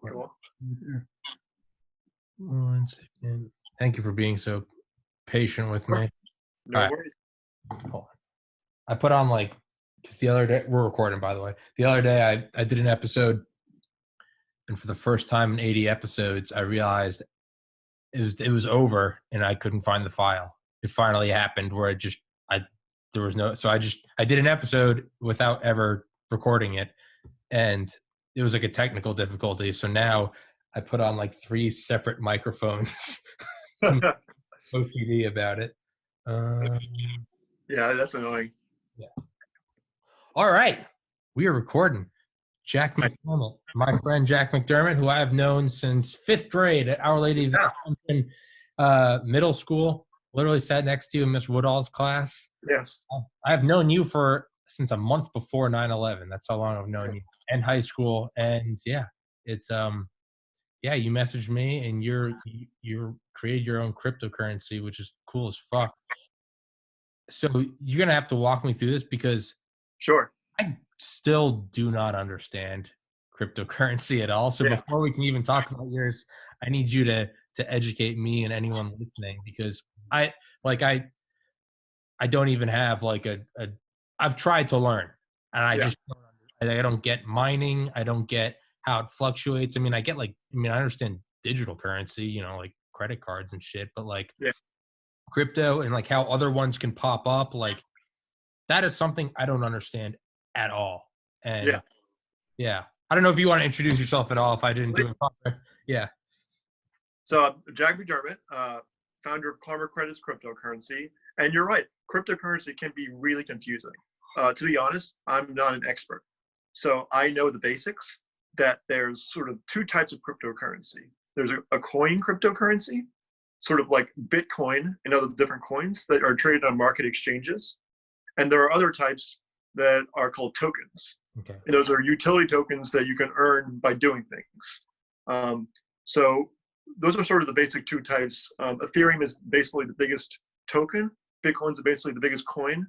Cool. One second. Thank you for being so patient with me. No All worries. right, hold on. I put on because the other day, we're recording, by the way. The other day I did an episode, and for the first time in 80 episodes, I realized it was over and I couldn't find the file. It finally happened where there was no, so I did an episode without ever recording it, and it was like a technical difficulty. So now I put on 3 separate microphones. OCD about it. Yeah, that's annoying. Yeah. All right. We are recording. Jack McDermott, my friend Jack McDermott, who I have known since 5th grade at Our Lady of Assumption Middle School. Literally sat next to you in Miss Woodall's class. Yes. I have known you since a month before 9/11. That's how long I've known you. And high school. And yeah, it's you messaged me and you created your own cryptocurrency, which is cool as fuck. So you're gonna have to walk me through this because Sure. I still do not understand cryptocurrency at all. So before we can even talk about yours, I need you to educate me and anyone listening, because I don't even have I've tried to learn, and I just I don't get mining. I don't get how it fluctuates. I mean, I understand digital currency, like credit cards and shit, but crypto and how other ones can pop up, that is something I don't understand at all. And I don't know if you want to introduce yourself at all, if I didn't do it proper. Yeah. So Jack McDermott, founder of Karma Credits Cryptocurrency. And you're right, cryptocurrency can be really confusing. To be honest, I'm not an expert. So I know the basics, that there's sort of 2 types of cryptocurrency. There's a coin cryptocurrency, sort of like Bitcoin and other different coins that are traded on market exchanges. And there are other types that are called tokens. Okay. And those are utility tokens that you can earn by doing things. So those are sort of the basic 2 types. Ethereum is basically the biggest token. Bitcoin's basically the biggest coin.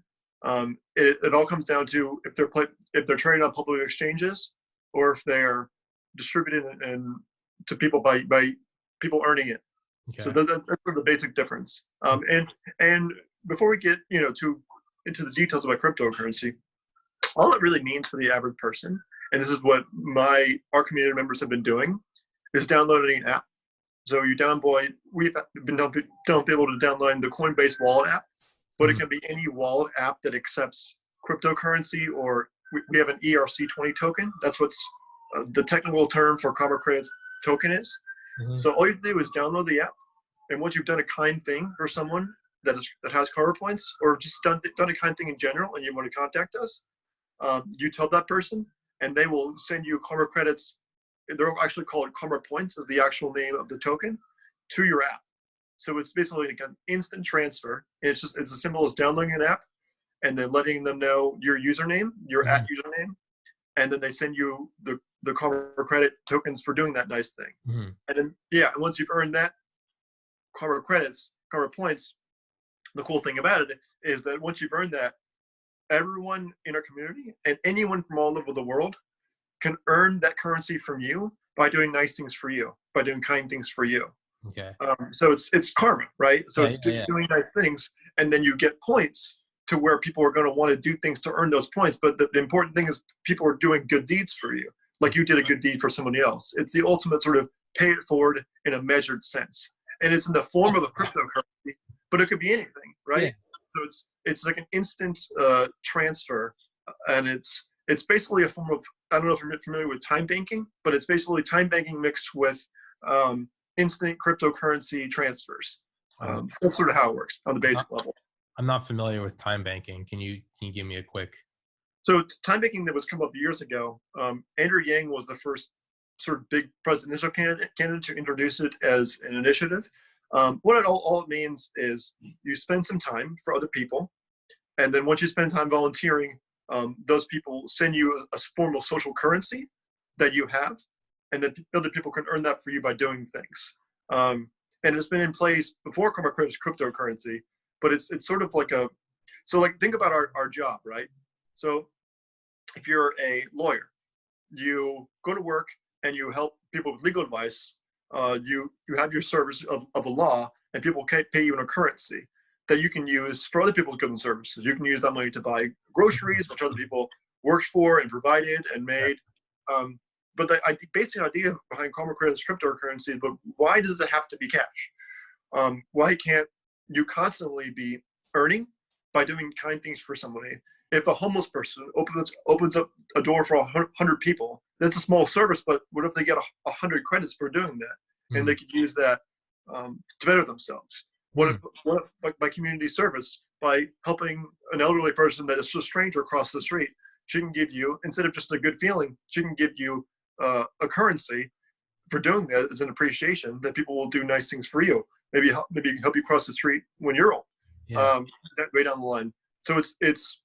It all comes down to if they're traded on public exchanges, or if they're distributed and to people by people earning it. Okay. So that's sort of the basic difference. And before we get into the details about cryptocurrency, all it really means for the average person, and this is what our community members have been doing, is downloading an app. So we've been able to download the Coinbase wallet app, but it can be any wallet app that accepts cryptocurrency, or we have an ERC20 token. That's what's the technical term for Karma Credits token is. Mm-hmm. So all you have to do is download the app, and once you've done a kind thing for someone that has Karma points, or just done a kind thing in general, and you want to contact us, you tell that person, and they will send you Karma Credits. They're actually called Karma Points, is the actual name of the token, to your app. So it's basically like an instant transfer. It's as simple as downloading an app and then letting them know your username, your at username, and then they send you the Karma Credit tokens for doing that nice thing. Mm-hmm. And then and once you've earned that Karma Credits, Karma Points, the cool thing about it is that once you've earned that, everyone in our community and anyone from all over the world can earn that currency from you by doing nice things for you, by doing kind things for you. Okay. So it's karma, right? So doing nice things, and then you get points to where people are going to want to do things to earn those points. But the important thing is people are doing good deeds for you, like you did a good deed for somebody else. It's the ultimate sort of pay it forward in a measured sense, and it's in the form of a cryptocurrency, but it could be anything, right? Yeah. So it's like an instant transfer, and it's basically a form of, I don't know if you're familiar with time banking, but it's basically time banking mixed with instant cryptocurrency transfers. So that's sort of how it works on the basic level. I'm not familiar with time banking. Can you give me a quick? So time banking that was come up years ago. Andrew Yang was the first sort of big presidential candidate to introduce it as an initiative. What all it means is you spend some time for other people, and then once you spend time volunteering, those people send you a form of social currency that you have, and then other people can earn that for you by doing things. And it's been in place before Karma Credits cryptocurrency, but it's sort of think about our job, right? So if you're a lawyer, you go to work and you help people with legal advice, you have your service of a law, and people can pay you in a currency that you can use for other people's goods and services. You can use that money to buy groceries, which other people worked for and provided and made. But the basic idea behind karma credits, cryptocurrency, but why does it have to be cash? Why can't you constantly be earning by doing kind things for somebody? If a homeless person opens up a door for 100 people, that's a small service, but what if they get 100 credits for doing that? And they could use that to better themselves. What if by community service, by helping an elderly person that is just a stranger across the street, she can give you, instead of just a good feeling, she can give you a currency for doing that as an appreciation that people will do nice things for you. Maybe help you cross the street when you're old, that way down the line. So it's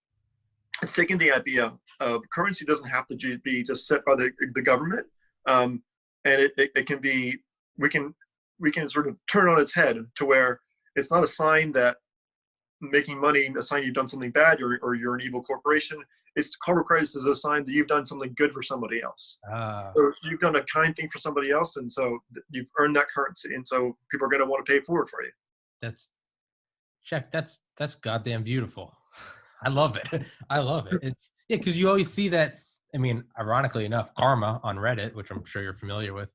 taking the idea of currency doesn't have to be just set by the government, and it can be, we can sort of turn on its head to where it's not a sign that making money, a sign you've done something bad or you're an evil corporation. It's karma credits as a sign that you've done something good for somebody else. So you've done a kind thing for somebody else, and so you've earned that currency, and so people are going to want to pay forward for you. That's goddamn beautiful. I love it. I love it. Because you always see that. I mean, ironically enough, karma on Reddit, which I'm sure you're familiar with.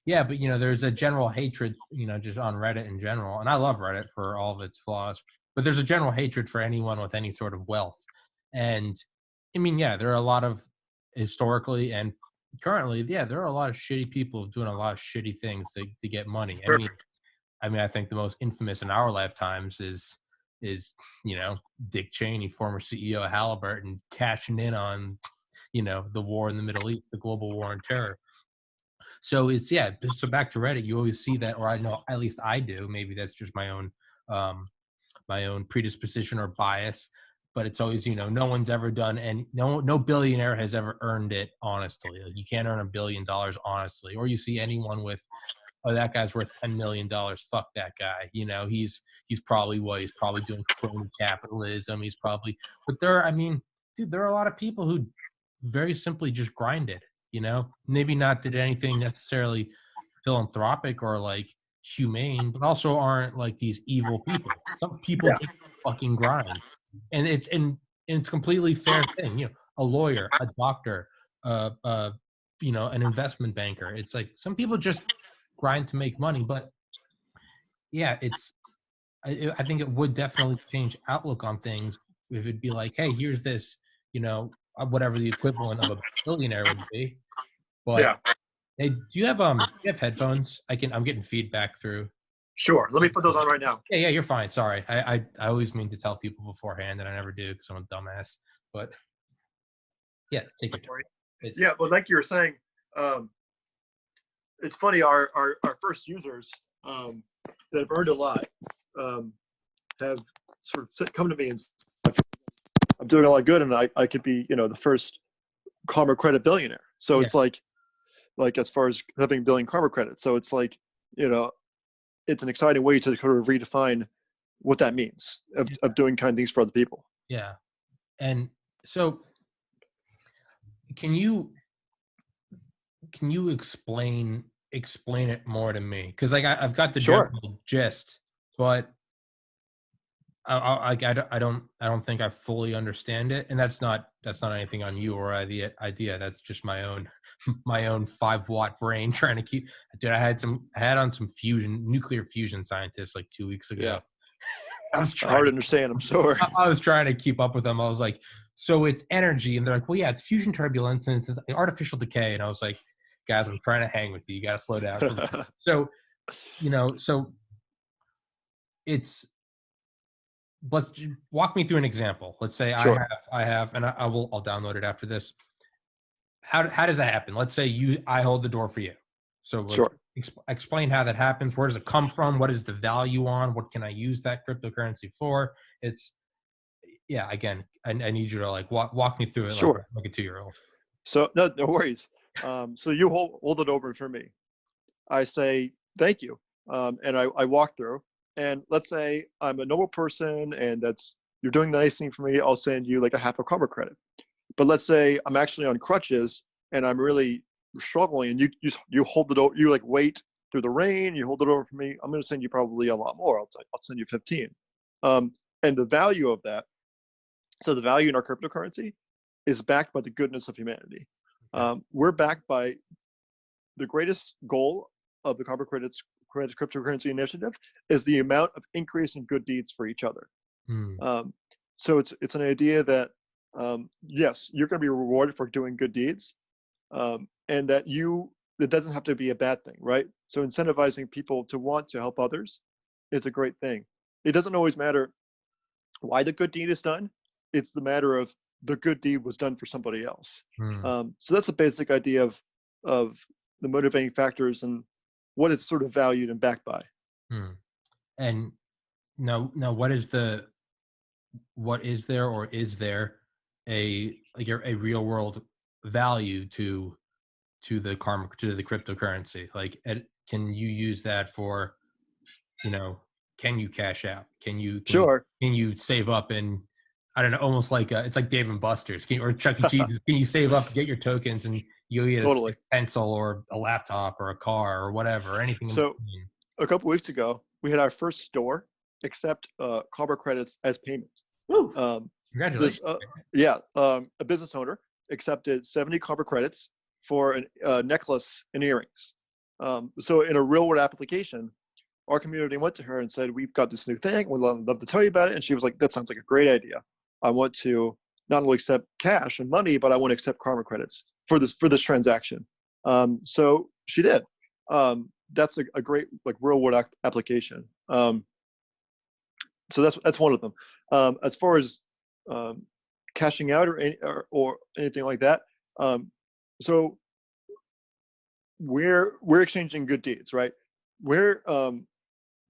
Yeah, but there's a general hatred, just on Reddit in general, and I love Reddit for all of its flaws. But there's a general hatred for anyone with any sort of wealth, and I mean, there are a lot of historically and currently, there are a lot of shitty people doing a lot of shitty things to get money. I mean, I think the most infamous in our lifetimes is Dick Cheney, former CEO of Halliburton, cashing in on the war in the Middle East, the global war on terror. So so back to Reddit, you always see that, or I know, at least I do. Maybe that's just my own predisposition or bias. But it's always, no one's ever done, and no billionaire has ever earned it honestly. Like, you can't earn $1 billion honestly. Or you see anyone with, oh, that guy's worth $10 million. Fuck that guy. He's probably he's probably doing crony capitalism. But there are a lot of people who very simply just grinded. Maybe not did anything necessarily philanthropic or like humane, but also aren't like these evil people. Some people just fucking grind. And it's a completely fair thing. A lawyer, a doctor, an investment banker. It's like some people just grind to make money, but I think it would definitely change outlook on things if it'd be like, hey, here's this, whatever the equivalent of a billionaire would be. But hey, do you have headphones? I'm getting feedback through. Sure. Let me put those on right now. Yeah, you're fine. Sorry. I always mean to tell people beforehand, and I never do because I'm a dumbass. But take your time. Well, like you were saying, it's funny. Our first users that have earned a lot have sort of come to me and said, I'm doing a lot of good, and I could be, the first karma credit billionaire. So it's like as far as having $1 billion karma credits. So it's like, it's an exciting way to sort of redefine what that means of doing kind things for other people. Yeah. And so can you explain it more to me? Cause I've got the general gist, but I don't think I fully understand it. And that's not anything on you or the idea. That's just my own 5-watt brain trying to keep. Dude, I had on some nuclear fusion scientists like 2 weeks ago. Yeah. I was trying hard to understand, I'm sure. I was trying to keep up with them. I was like, so it's energy, and they're like, well, yeah, it's fusion turbulence and it's artificial decay. And I was like, guys, I'm trying to hang with you. You got to slow down. So it's. Let's walk me through an example. Let's say sure. I have, and I'll download it after this. How does that happen? Let's say I hold the door for you. So sure. Explain how that happens. Where does it come from? What is the value on? What can I use that cryptocurrency for? Again, I need you to like walk me through it. Sure. Like a 2-year-old. So no worries. So you hold it over for me. I say, thank you. And I walk through. And let's say I'm a normal person and you're doing the nice thing for me, I'll send you like a half a karma credit. But let's say I'm actually on crutches and I'm really struggling, and you hold it over, you like wait through the rain, you hold it over for me, I'm going to send you probably a lot more. I'll send you 15. And the value of that, so the value in our cryptocurrency is backed by the goodness of humanity. We're backed by the greatest goal of the Carbon Credits Cryptocurrency Initiative is the amount of increase in good deeds for each other. So it's an idea that yes, you're going to be rewarded for doing good deeds, and that it doesn't have to be a bad thing, right? So incentivizing people to want to help others is a great thing. It doesn't always matter why the good deed is done. It's the matter of the good deed was done for somebody else. So that's a basic idea of the motivating factors and what it's sort of valued and backed by. And now what is there or is there a real world value to the cryptocurrency? Like, can you use that for, can you cash out? Can you save up and, I don't know, almost like it's like Dave and Buster's or Chuck E. Cheese. Can you save up, get your tokens, and you'll get a pencil or a laptop or a car or whatever, or anything. So a couple weeks ago, we had our first store accept Carbon credits as payments. Congratulations. A business owner accepted 70 Carbon credits for a necklace and earrings. So in a real world application, our community went to her and said, we've got this new thing, we'd love to tell you about it. And she was like, that sounds like a great idea. I want to not only accept cash and money, but I want to accept Carbon credits for this transaction. So she did. That's a great like real world application. So that's one of them. As far as cashing out or anything like that, so we're exchanging good deeds, right? We're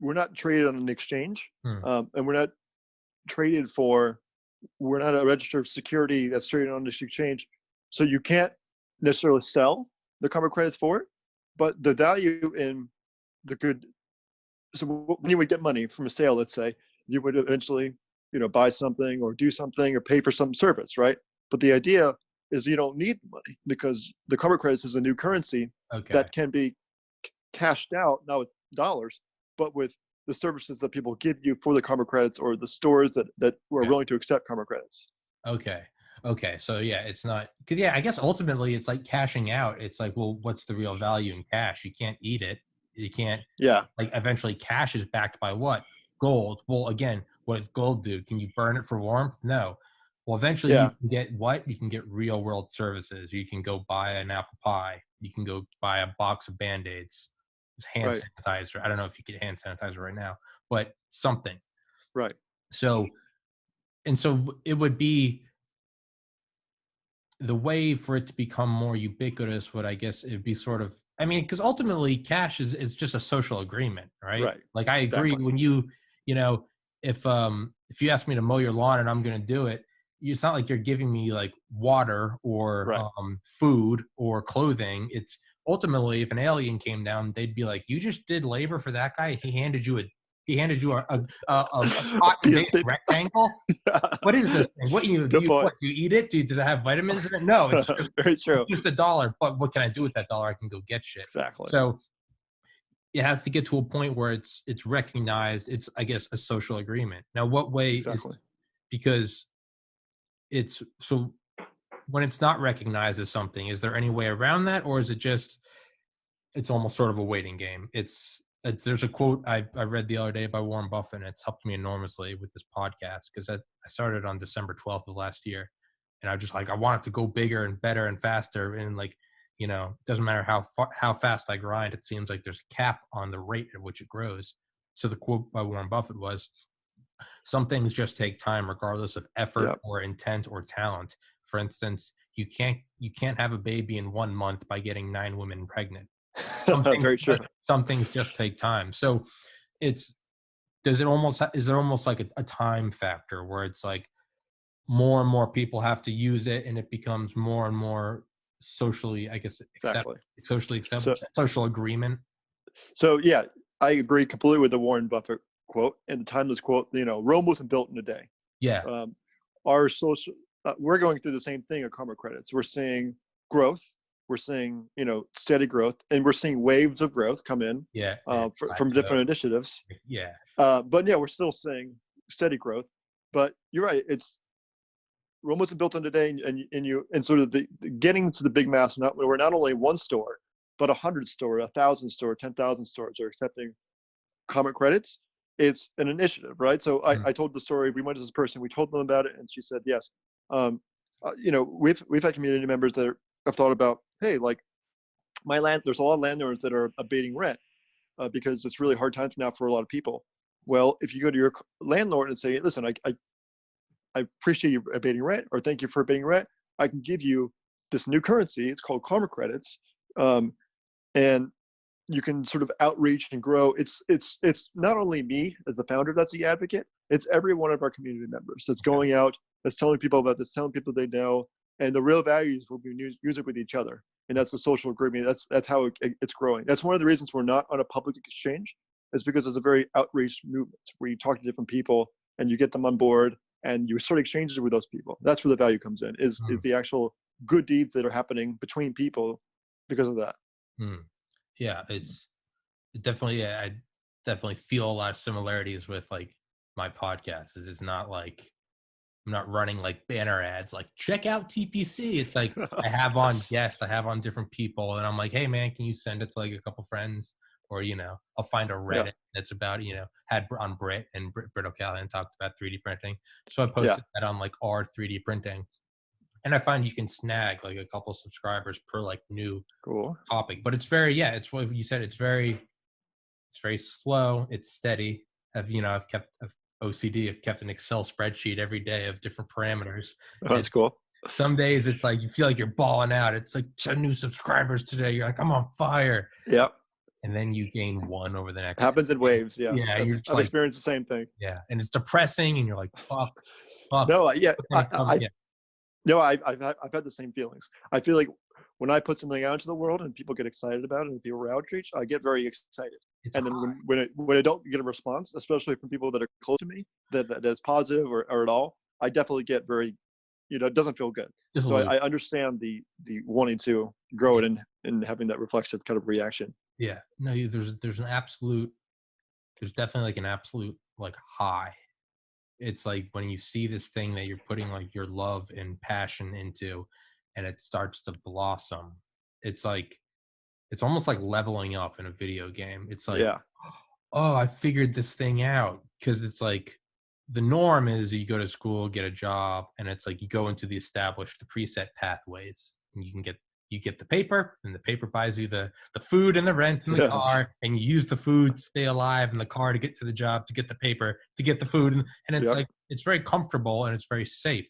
not traded on an exchange, and we're not traded for. We're not a registered security that's traded on this exchange, so you can't necessarily sell the Carbon credits for it. But the value in the good. So when you would get money from a sale, let's say, you would eventually, buy something or do something or pay for some service, right? But the idea is you don't need the money because the Carbon credits is a new currency that can be cashed out, not with dollars, but with the services that people give you for the Carbon credits or the stores that were willing to accept Carbon credits. Okay. So yeah, it's not, because I guess ultimately it's like cashing out. It's like, well, what's the real value in cash? You can't eat it. You can't, like eventually cash is backed by what? Gold. Well, again, what does gold do? Can you burn it for warmth? No. Well, eventually you can get what? You can get real world services. You can go buy an apple pie. You can go buy a box of Band-Aids, hand sanitizer. I don't know if you get hand sanitizer right now, but something. Right. So it would be the way for it to become more ubiquitous would, I guess, it'd be sort of, because ultimately cash is just a social agreement, right? Right. Like I agree when if you ask me to mow your lawn and I'm going to do it, it's not like you're giving me like water or food or clothing. It's ultimately, if an alien came down, they'd be like, you just did labor for that guy. He handed you a cotton-based rectangle. What is this thing? What you eat it? Does it have vitamins in it? No, it's just very true. It's just $1. But what can I do with that $1? I can go get shit. Exactly. So it has to get to a point where it's recognized. It's, I guess, a social agreement. Now, what way? Exactly. Because it's so when it's not recognized as something, is there any way around that, or is it just it's almost sort of a waiting game? There's a quote I read the other day by Warren Buffett, and it's helped me enormously with this podcast because I started on December 12th of last year, and I just I want it to go bigger and better and faster, and it doesn't matter how fast I grind, it seems like there's a cap on the rate at which it grows. So the quote by Warren Buffett was, some things just take time regardless of effort or intent or talent. For instance, you can't have a baby in 1 month by getting 9 women pregnant. Very true. Some things just take time. So is there almost like a time factor where it's like more and more people have to use it and it becomes more and more socially, I guess, socially acceptable, social agreement? So yeah, I agree completely with the Warren Buffett quote and the timeless quote. Rome wasn't built in a day. Yeah. Our social, we're going through the same thing at Carbon credits. We're seeing growth we're seeing, steady growth, and we're seeing waves of growth come in Yeah. from different initiatives. Yeah. But yeah, we're still seeing steady growth. But you're right. Rome wasn't built on today, and sort of the getting to the big mass. We're not only one store, but 100 store, 1,000 store, 10,000 stores are accepting comic credits. It's an initiative, right? So I told the story. We went to this person, we told them about it, and she said yes. We've had community members that have thought about, hey, like my land. There's a lot of landowners that are abating rent because it's really hard times now for a lot of people. Well, if you go to your landlord and say, listen, I appreciate you abating rent, or thank you for abating rent, I can give you this new currency. It's called karma credits, and you can sort of outreach and grow. It's not only me as the founder that's the advocate. It's every one of our community members that's going out, that's telling people about this, telling people they know, and the real values will be use it with each other. And that's the social agreement. That's how it's growing. That's one of the reasons we're not on a public exchange, is because it's a very outreach movement where you talk to different people and you get them on board and you start exchanges with those people. That's where the value comes in, is the actual good deeds that are happening between people because of that. Yeah, it definitely, yeah, I definitely feel a lot of similarities with like my podcast. It's not like I'm not running like banner ads like check out TPC. It's like I have on guests, I have on different people, and I'm like, hey man, can you send it to like a couple friends? Or I'll find a Reddit that's about had on Brit, and Brit O'Callaghan talked about 3D printing, so I posted that on like our 3D printing, and I find you can snag like a couple subscribers per like new topic. But it's very it's what you said. It's very slow. It's steady. I've kept OCD. I've kept an Excel spreadsheet every day of different parameters. Oh, that's cool. Some days it's like you feel like you're balling out. It's like 10 new subscribers today. You're like, I'm on fire. Yep. And then you gain one over the next. Happens in waves. Yeah. Yeah. I've experienced the same thing. Yeah. And it's depressing, and you're like, fuck. No, I've had the same feelings. I feel like when I put something out into the world and people get excited about it and people outreach, I get very excited. And then when I don't get a response, especially from people that are close to me, that is positive or at all, I definitely get very, it doesn't feel good. So I understand the wanting to grow it and having that reflexive kind of reaction. Yeah. No, there's definitely like an absolute like high. It's like when you see this thing that you're putting like your love and passion into, and it starts to blossom. It's like, it's almost like leveling up in a video game. It's like, oh, I figured this thing out. Because it's like the norm is you go to school, get a job, and it's like you go into the preset pathways, and you get the paper, and the paper buys you the food and the rent and the car, and you use the food to stay alive, and the car to get to the job, to get the paper, to get the food, and it's like it's very comfortable and it's very safe.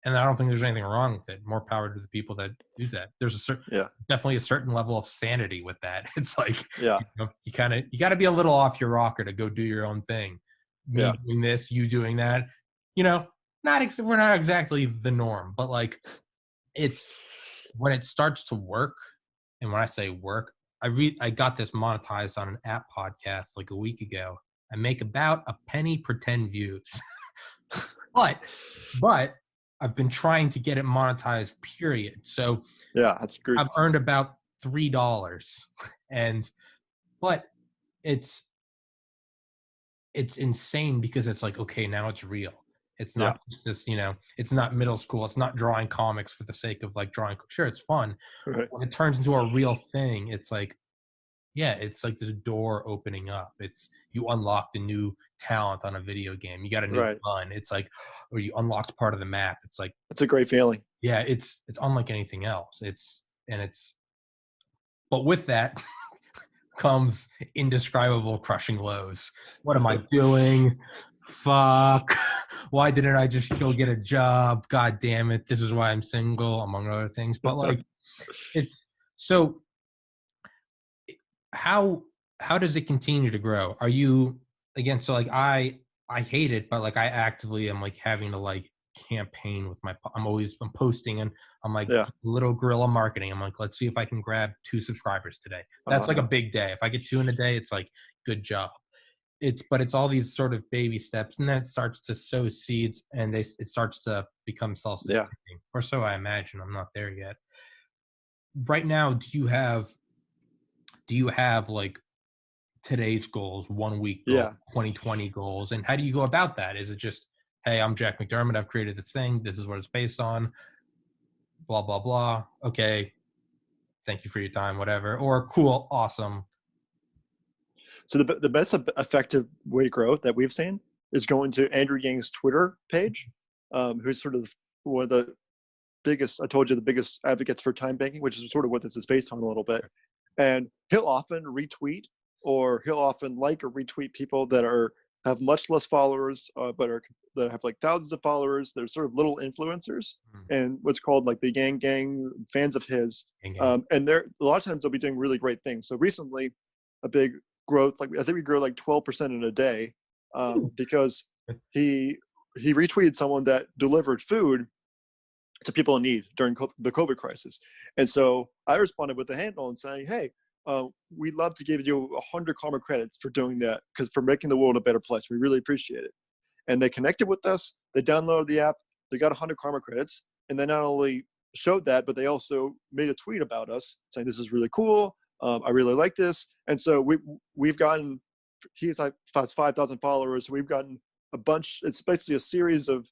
And I don't think there's anything wrong with it. More power to the people that do that. There's definitely a certain level of sanity with that. It's like you got to be a little off your rocker to go do your own thing. Me doing this, you doing that. We're not exactly the norm, but like it's when it starts to work. And when I say work, I got this monetized on an app podcast like a week ago. I make about a penny per 10 views, but I've been trying to get it monetized, period. So that's great. I've earned about $3, but it's insane because it's like, okay, now it's real. It's not just this, it's not middle school. It's not drawing comics for the sake of like drawing. Sure, it's fun. Right. When it turns into a real thing, it's like, it's like this door opening up. It's you unlocked a new talent on a video game. You got a new gun. It's like, or you unlocked part of the map. It's like, it's a great feeling. Yeah, it's unlike anything else. But with that comes indescribable crushing lows. What am I doing? Fuck. Why didn't I just go get a job? God damn it. This is why I'm single, among other things. But like, it's so. How does it continue to grow? Are you again? So like I hate it, but like I actively am like having to like campaign with I'm posting, and I'm like little guerrilla marketing. I'm like, let's see if I can grab 2 subscribers today. That's like a big day. If I get 2 in a day, it's like good job. But it's all these sort of baby steps, and then it starts to sow seeds, and it starts to become self-sustaining, or so I imagine. I'm not there yet. right now, do you have like today's goals, 1 week goals, Yeah. 2020 goals, and how do you go about that? Is it just, hey, I'm Jack McDermott, I've created this thing, this is what it's based on, blah blah blah. Okay, thank you for your time, whatever. Or cool, awesome. So the best effective way to grow that we've seen is going to Andrew Yang's Twitter page, who's sort of one of the biggest, I told you, the biggest advocates for time banking, which is sort of what this is based on a little bit. And he'll often retweet, or he'll often like or retweet people that have much less followers, that have like thousands of followers. They're sort of little influencers, and what's called like the Yang Gang fans of his. And they're a lot of times they'll be doing really great things. So recently, a big growth, like I think we grew like 12% in a day, because he retweeted someone that delivered food to people in need during the COVID crisis. And so I responded with a handle and saying, hey, we'd love to give you 100 karma credits for doing that, because for making the world a better place. We really appreciate it. And they connected with us. They downloaded the app. They got 100 karma credits. And they not only showed that, but they also made a tweet about us saying, this is really cool. I really like this. And so we've gotten, he's like 5,000 followers. We've gotten a bunch. It's basically a series of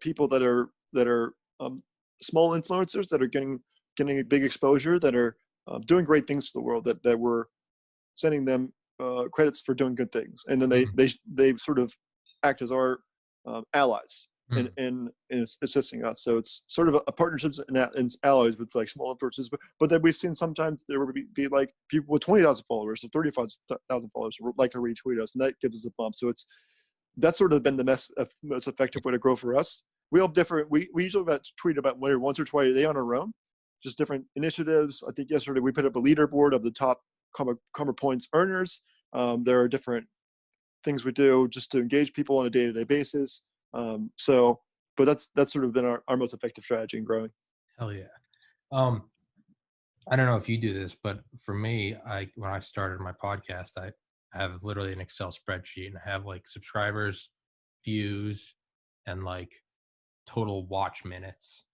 people that are small influencers that are getting a big exposure, that are doing great things to the world, that we're sending them credits for doing good things, and then they sort of act as our allies in assisting us. So it's sort of a partnerships and allies with like small influencers. But then we've seen sometimes there would be like people with 20,000 followers or 35,000 followers like to retweet us, and that gives us a bump. So that's sort of been the most effective way to grow for us. We all have different. We usually tweet about once or twice a day on our own, just different initiatives. I think yesterday we put up a leaderboard of the top karma points earners. There are different things we do just to engage people on a day-to-day basis. But that's sort of been our most effective strategy in growing. Hell yeah. I don't know if you do this, but for me, when I started my podcast, I have literally an Excel spreadsheet, and I have like subscribers, views, and like total watch minutes.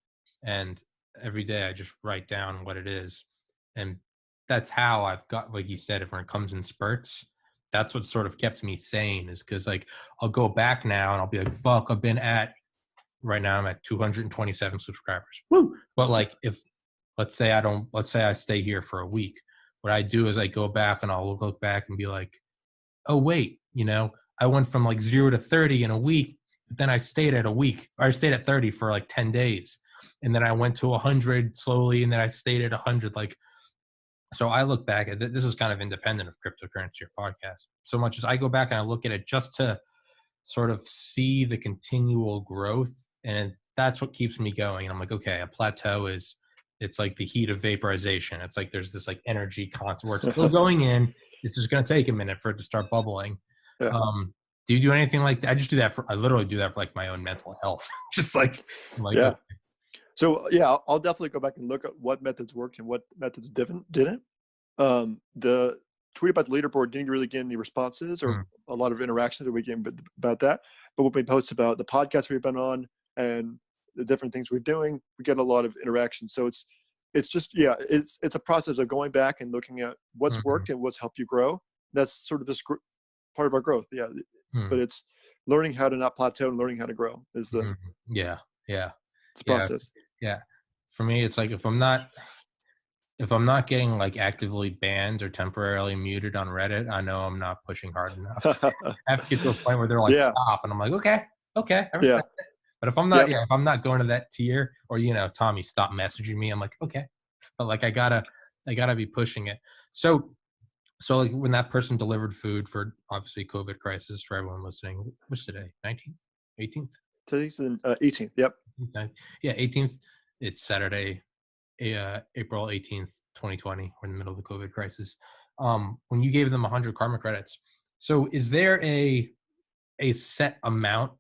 And every day I just write down what it is. And that's how I've got, like you said, if when it comes in spurts, that's what sort of kept me sane, is because like I'll go back now and I'll be like, fuck, right now I'm at 227 subscribers. Woo! But like if let's say I stay here for a week, what I do is I go back and I'll look back and be like, oh wait, I went from like 0 to 30 in a week. But then I stayed at 30 for like 10 days. And then I went to 100 slowly, and then I stayed at 100. Like, so I look back at this is kind of independent of cryptocurrency or podcast. So much as I go back and I look at it just to sort of see the continual growth. And that's what keeps me going. And I'm like, okay, a plateau it's like the heat of vaporization. It's like there's this like energy constant where it's still going in. It's just going to take a minute for it to start bubbling. Yeah. Do you do anything like that? I literally do that for like my own mental health. Just like, yeah. Okay. So yeah, I'll definitely go back and look at what methods worked and what methods didn't. The tweet about the leaderboard didn't really get any responses or a lot of interactions that we get about that. But when we post about the podcast we've been on and the different things we're doing, we get a lot of interaction. So it's just, it's a process of going back and looking at what's worked and what's helped you grow. That's sort of this part of our growth. Yeah. But it's learning how to not plateau and learning how to grow is the it's a process. Yeah. For me, it's like if I'm not getting like actively banned or temporarily muted on Reddit, I know I'm not pushing hard enough. I have to get to a point where they're like, stop. And I'm like, okay. I respect it. But if I'm not, if I'm not going to that tier, or, Tommy, stop messaging me, I'm like, okay. But like, I gotta be pushing it. So like when that person delivered food for obviously COVID crisis for everyone listening, what's today? 19th, 18th? Today's 18th. Yep. Yeah. 18th. It's Saturday, April 18th, 2020. We're in the middle of the COVID crisis. When you gave them 100 karma credits. So is there a set amount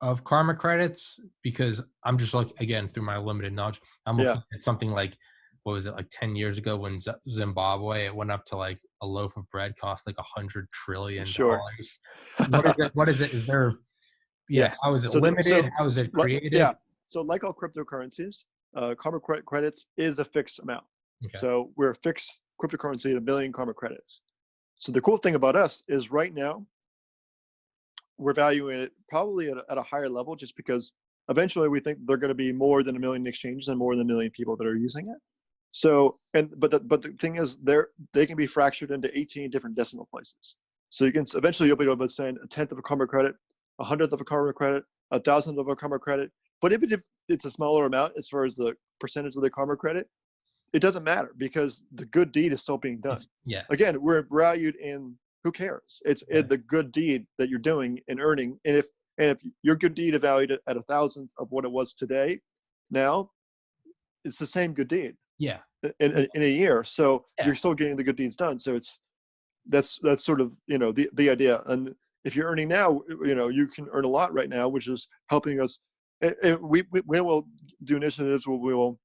of karma credits? Because I'm just like, again, through my limited knowledge, I'm looking at something like, what was it, like 10 years ago when Zimbabwe, it went up to like a loaf of bread cost like $100 trillion. Sure. What is it? Is there, how is it limited? How is it created? So like all cryptocurrencies, karma credits is a fixed amount. Okay. So we're a fixed cryptocurrency at 1 million karma credits. So the cool thing about us is right now, we're valuing it probably at a higher level, just because eventually we think they're going to be more than 1 million exchanges and more than 1 million people that are using it. So, but the thing is, they can be fractured into 18 different decimal places. So you can eventually you'll be able to send 1/10 of a karma credit, 100th of a karma credit, 1,000th of a karma credit. But even if it's a smaller amount as far as the percentage of the karma credit, it doesn't matter, because the good deed is still being done. Yeah. Again, we're valued in, who cares? It's the good deed that you're doing and earning. And if your good deed is valued at 1,000th of what it was today, now it's the same good deed. Yeah. In a year, so Yeah. you're still getting the good deeds done. So that's sort of the idea. And if you're earning now, you can earn a lot right now, which is helping us. We will do initiatives where we will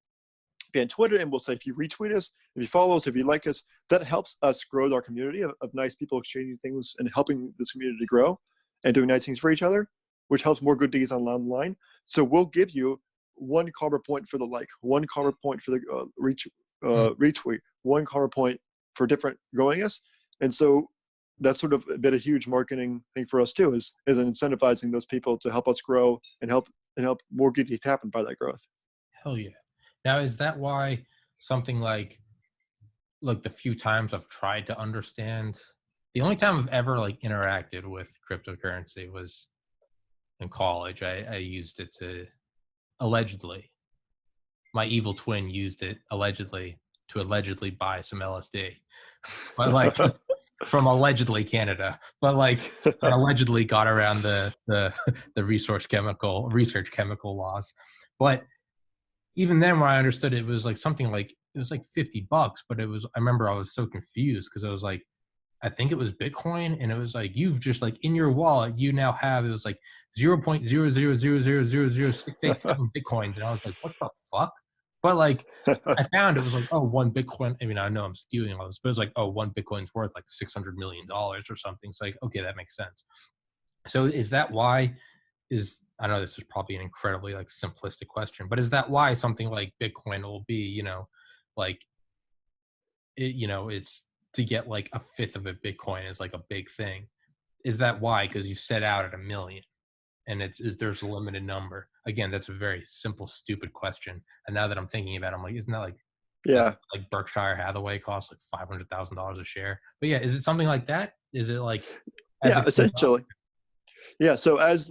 be on Twitter, and we'll say, if you retweet us, if you follow us, if you like us, that helps us grow our community of nice people exchanging things and helping this community grow and doing nice things for each other, which helps more good deeds online. So we'll give you 1 karma point for the like, 1 karma point for the retweet, 1 karma point for different growing us. And so that's sort of been a huge marketing thing for us too, is incentivizing those people to help us grow and help more good deeds happen by that growth. Hell yeah. Now, is that why something like the few times I've tried to understand, the only time I've ever interacted with cryptocurrency was in college. I used it to allegedly, my evil twin used it allegedly to buy some LSD, but from allegedly Canada, but I allegedly got around the research chemical laws. But even then, when I understood it, was something it was $50, but I remember I was so confused, because I was I think it was Bitcoin, and it was you've just in your wallet, you now have, it was 0.000000687 Bitcoins. And I was what the fuck? But I found it was 1 Bitcoin. I mean, I know I'm skewing all this, but it was 1 Bitcoin's worth $600 million or something. It's okay, that makes sense. So is that why, I know this is probably an incredibly simplistic question, but is that why something like Bitcoin will be, it's to get 1/5 of a Bitcoin is a big thing? Is that why? Because you set out at 1 million, and there's a limited number. Again, that's a very simple, stupid question. And now that I'm thinking about it, I'm isn't that yeah, Berkshire Hathaway costs $500,000 a share? But yeah, is it something like that? Is it yeah, essentially. Yeah. So as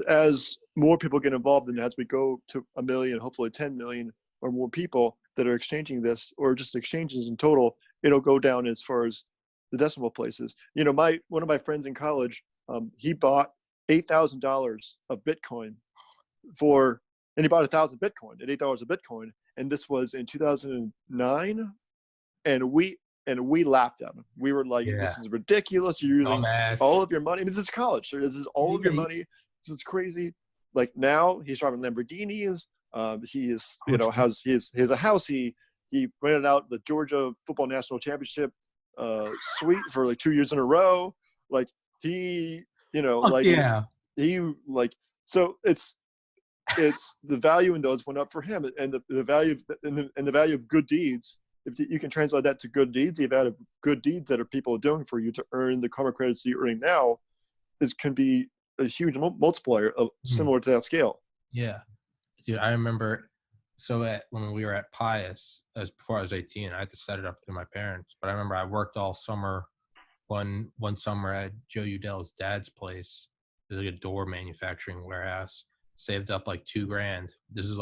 more people get involved, and as we go to 1 million, hopefully 10 million or more people that are exchanging this, or just exchanges in total, it'll go down as far as the decimal places. One of my friends in college, he bought $8,000 of Bitcoin and he bought 1,000 Bitcoin at $8 a Bitcoin, and this was in 2009, and we laughed at him. We were this is ridiculous. You're using all of your money. I mean, this is college. So this is all of your money. This is crazy. Now he's driving Lamborghinis. He is, he has a house. He rented out the Georgia football national championship suite for 2 years in a row. So it's the value in those went up for him, and the value and the value of good deeds. If you can translate that to good deeds, the amount of good deeds that are people doing for you to earn the karma credits you're earning now can be a huge multiplier of similar to that scale. Yeah, dude, I remember. So when we were at Pius, as before I was 18, I had to set it up through my parents. But I remember I worked all summer. One summer at Joe Udell's dad's place. There's a door manufacturing warehouse. Saved up $2,000. This is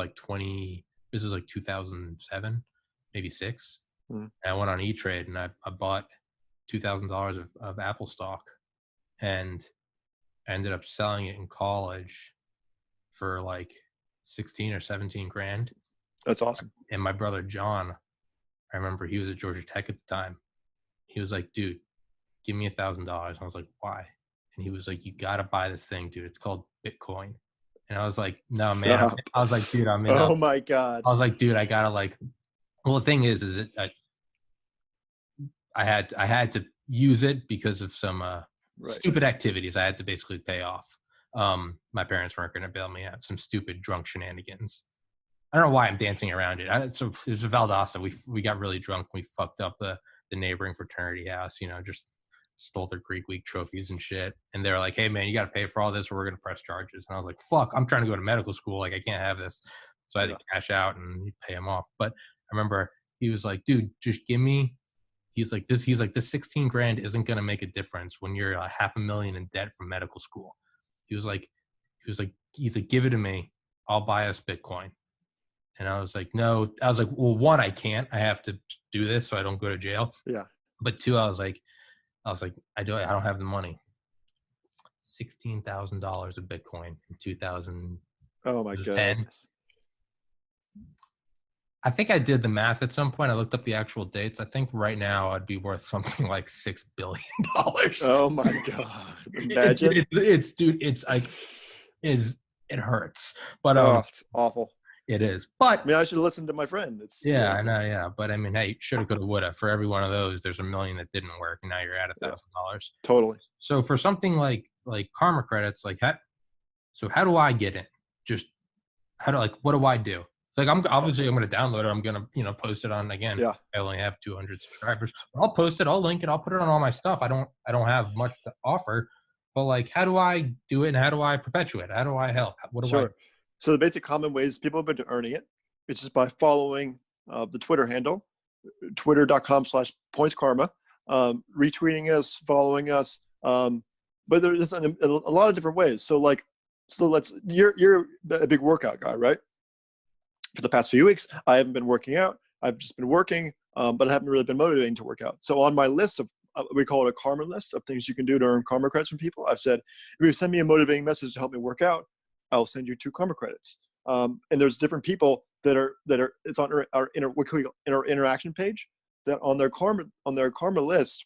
2007, maybe 6. And I went on E-Trade, and I bought $2,000 of Apple stock, and I ended up selling it in college for 16 or 17 grand. That's awesome. And my brother John, I remember he was at Georgia Tech at the time. He was dude, give me $1,000. I was why? And he was you gotta buy this thing, dude. It's called Bitcoin. And I was no, man. Stop. I was dude, I'm in. Oh my God. I was dude, I gotta well, the thing is I had to use it because of some stupid activities I had to basically pay off. My parents weren't going to bail me out. Some stupid drunk shenanigans. I don't know why I'm dancing around it. So it was a Valdosta. We got really drunk. We fucked up the neighboring fraternity house, just stole their Greek week trophies and shit. And they're like, hey man, you got to pay for all this or we're going to press charges. And I was like, fuck, I'm trying to go to medical school. Like I can't have this. So I had to cash out and pay him off. But I remember he was like, dude, just give me, he's like, this 16 grand isn't going to make a difference when you're $500,000 in debt from medical school. He's like, give it to me. I'll buy us Bitcoin. And I was like, no. I was like, well, one, I can't. I have to do this so I don't go to jail. Yeah. But two, I was like, I don't have the money. $16,000 of Bitcoin in 2010. Oh my god. I think I did the math at some point. I looked up the actual dates. I think right now I'd be worth something like $6 billion. Oh my god! Imagine it's like it hurts, but it's awful. It is, but I mean, I should have listened to my friend. I know, yeah, but I mean, hey, shoulda, coulda, woulda. For every one of those, there's $1 million that didn't work, and now you're at $1,000. Totally. So for something like karma credits, how do I get in? Just what do I do? It's like I'm going to download it. I'm going to post it on again. Yeah. I only have 200 subscribers. I'll post it. I'll link it. I'll put it on all my stuff. I don't have much to offer, but how do I do it and how do I perpetuate it? How do I help? What do I do? So the basic common ways people have been earning it, it's just by following the Twitter handle, twitter.com/pointskarma, retweeting us, following us. But there's a lot of different ways. So you're a big workout guy, right? For the past few weeks, I haven't been working out. I've just been working, but I haven't really been motivating to work out. So on my list of, we call it a karma list of things you can do to earn karma credits from people. I've said, if you send me a motivating message to help me work out, I'll send you 2 karma credits. And there's different people that are it's on our interaction page that on their karma list,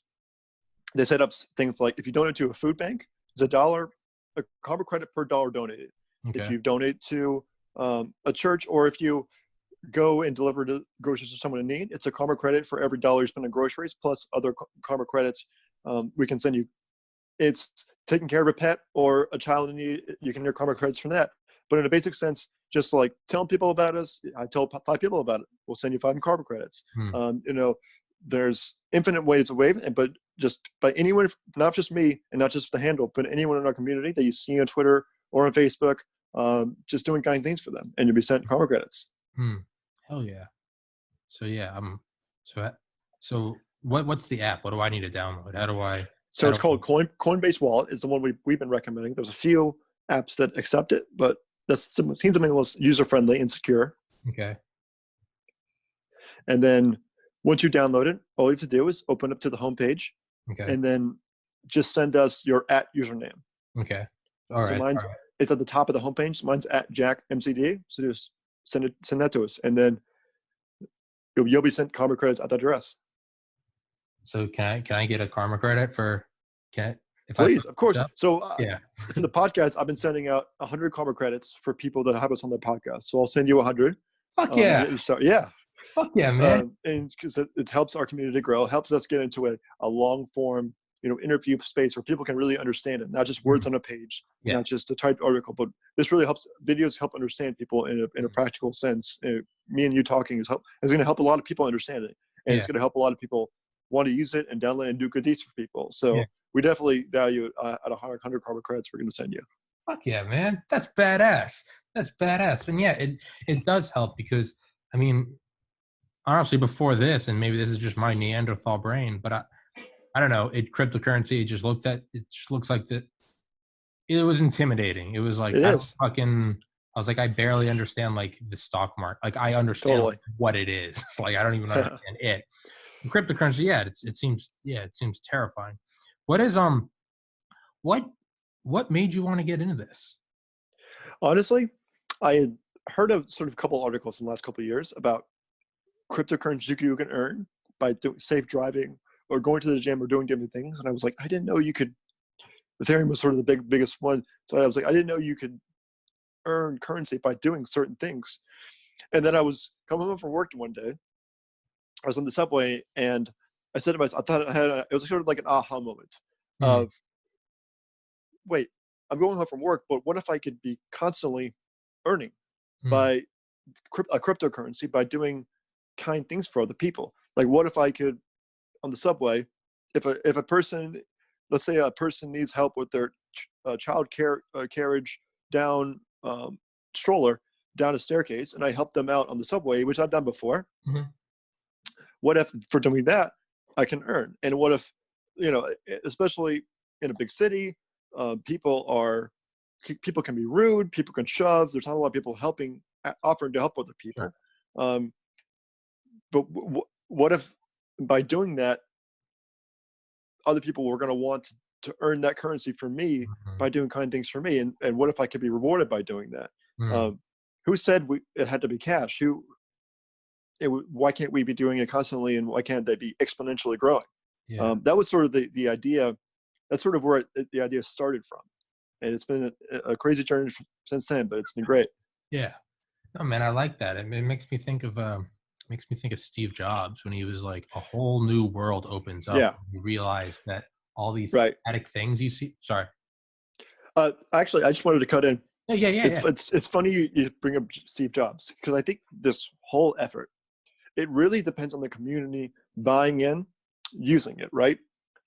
they set up things like if you donate to a food bank, it's a karma credit per dollar donated. Okay. If you donate to a church, or if you go and deliver groceries to someone in need, it's a karma credit for every dollar you spend on groceries plus other karma credits we can send you. It's taking care of a pet or a child in need, you can earn karma credits from that. But in a basic sense, just like telling people about us, I tell 5 people about it, we'll send you 5 karma credits. There's infinite ways of waving, but just by anyone, not just me and not just the handle, but anyone in our community that you see on Twitter or on Facebook, just doing kind things for them, and you'll be sent karma credits. Hell yeah. So yeah, so what's the app? What do I need to download? How do I? So it's called Coinbase Wallet. Is the one we've been recommending. There's a few apps that accept it, but that seems to be the most user friendly and secure. Okay. And then once you download it, all you have to do is open up to the homepage. Okay. And then just send us your @username. Okay. All right. So it's at the top of the homepage. Mine's @JackMCD. So just send that to us, and then you'll be sent karma credits at that address. So can I get a karma credit for? Please, of course. So yeah, for the podcast, I've been sending out 100 karma credits for people that have us on their podcast. So I'll send you 100. Fuck yeah. Yeah. Fuck yeah, man. And because it helps our community grow, it helps us get into a long form, interview space where people can really understand it, not just words on a page, not just a typed article, but this really helps. Videos help understand people in a practical sense. Me and you talking is going to help a lot of people understand it, and it's going to help a lot of people want to use it and download and do good deeds for people. So we definitely value it at 100 karma credits we're going to send you. Fuck yeah, man. That's badass. And yeah, it does help because, I mean, honestly, before this, and maybe this is just my Neanderthal brain, but I don't know, cryptocurrency, it just looks like that. It was intimidating. It was like, I was like, I barely understand like the stock market. Like I understand what it is. It's like, I don't even understand it. And cryptocurrency, it seems terrifying. What is, what made you want to get into this? Honestly, I had heard of sort of a couple articles in the last couple of years about cryptocurrency you can earn by doing safe driving or going to the gym or doing different things. And I was like, I didn't know you could. Ethereum was sort of the biggest one. So I was like, I didn't know you could earn currency by doing certain things. And then I was coming home from work one day. I was on the subway and I said to myself, it was sort of like an aha moment of, wait, I'm going home from work, but what if I could be constantly earning by a cryptocurrency by doing kind things for other people. Like, what if I could, on the subway, if a person, let's say a person needs help with their child carriage down stroller down a staircase, and I help them out on the subway, which I've done before. Mm-hmm. What if for doing that I can earn? And what if, especially in a big city, people can be rude, people can shove. There's not a lot of people offering to help other people. Sure. But what if by doing that, other people were going to want to earn that currency from me mm-hmm. by doing kind things for me? And what if I could be rewarded by doing that? Mm. Who said it had to be cash? Why can't we be doing it constantly, and why can't they be exponentially growing? Yeah. That was sort of the idea. That's sort of where the idea started from. And it's been a crazy journey since then, but it's been great. Yeah. No, man, I like that. It makes me think of Steve Jobs when he was like, a whole new world opens up. Yeah. You realize that all these static things you see. Sorry. Actually, I just wanted to cut in. Yeah. It's funny you bring up Steve Jobs, because I think this whole effort, it really depends on the community buying in, using it, right?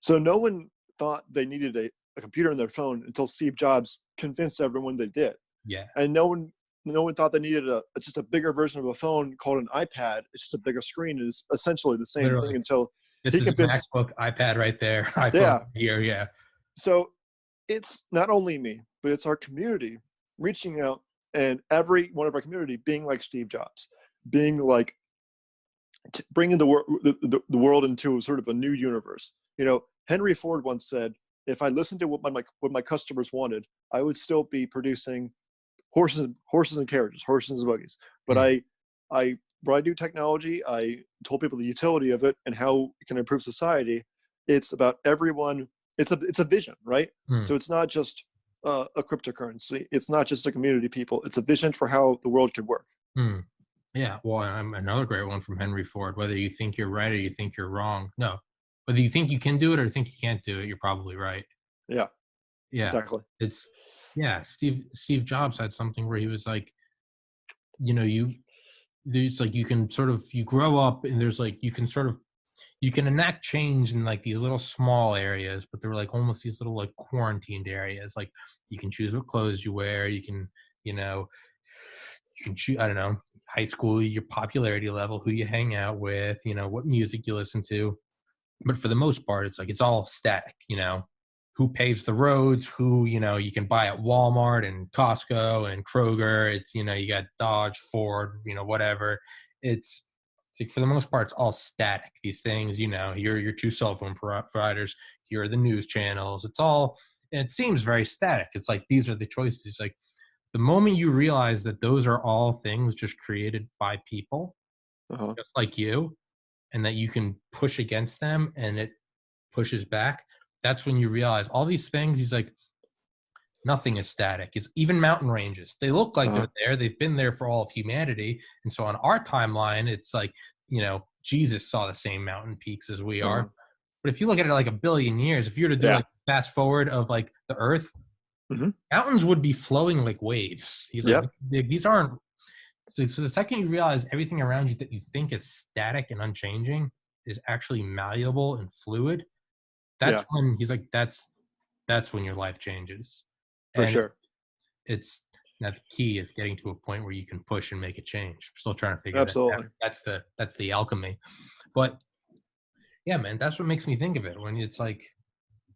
So no one thought they needed a computer on their phone until Steve Jobs convinced everyone they did. Yeah. And no one thought they needed just a bigger version of a phone called an iPad. It's just a bigger screen. It's essentially the same thing until this is convinced, a MacBook, iPad right there. iPhone here, yeah. So it's not only me, but it's our community reaching out, and every one of our community being like Steve Jobs, being like bringing the world into sort of a new universe. Henry Ford once said, if I listened to what my customers wanted, I would still be producing horses and carriages, horses and buggies. But I do technology. I told people the utility of it and how it can improve society. It's about everyone. It's a vision, right? So it's not just a cryptocurrency. It's not just a community people. It's a vision for how the world could work. Yeah. Well, another great one from Henry Ford. Whether you think you're right or you think you're wrong. No. Whether you think you can do it or think you can't do it, you're probably right. Yeah. Yeah. Exactly. Steve Jobs had something where he was like, there's like, you grow up and there's like, you can enact change in like these little small areas, but they're like almost these little like quarantined areas. Like you can choose what clothes you wear. You can choose, I don't know, high school, your popularity level, who you hang out with, what music you listen to. But for the most part, it's like, it's all static, who paves the roads, who, you can buy at Walmart and Costco and Kroger. It's, you got Dodge, Ford, whatever. It's like, for the most part, it's all static. These things, your two cell phone providers, here are the news channels. It seems very static. It's like, these are the choices. It's like, the moment you realize that those are all things just created by people, just like you, and that you can push against them and it pushes back, that's when you realize all these things. He's like, nothing is static. It's even mountain ranges. They look like they're there. They've been there for all of humanity. And so on our timeline, it's like, Jesus saw the same mountain peaks as we are. But if you look at it like a billion years, if you were to do like fast forward of like the earth, mountains would be flowing like waves. He's like, these aren't. So the second you realize everything around you that you think is static and unchanging is actually malleable and fluid, that's when he's like, that's when your life changes. For sure. It's now the key is getting to a point where you can push and make a change. I'm still trying to figure that out. That's the alchemy. But yeah, man, that's what makes me think of it when it's like,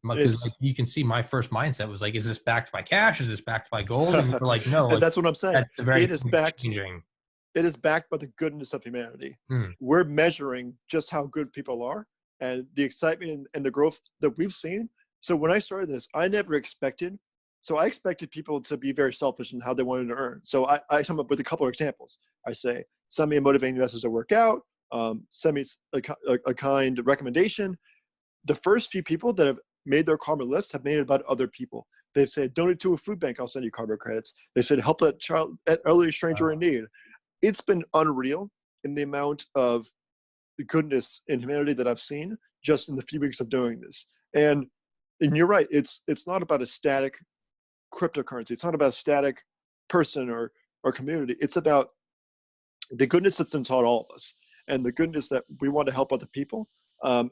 because like, you can see my first mindset was like, is this backed by cash? Is this backed by gold? And you're like, no. Like, that's what I'm saying. It is backed. Changing. It is backed by the goodness of humanity. We're measuring just how good people are and the excitement and the growth that we've seen. So when I started this, I expected people to be very selfish in how they wanted to earn. So I come up with a couple of examples. I say, send me a motivating message to work out, send me a kind recommendation. The first few people that have made their karma list have made it about other people. They've said, donate to a food bank, I'll send you karma credits. They said, help that elderly stranger in need. It's been unreal in the amount of goodness in humanity that I've seen just in the few weeks of doing this. And you're right, it's not about a static cryptocurrency. It's not about a static person or community. It's about the goodness that's taught all of us, and the goodness that we want to help other people.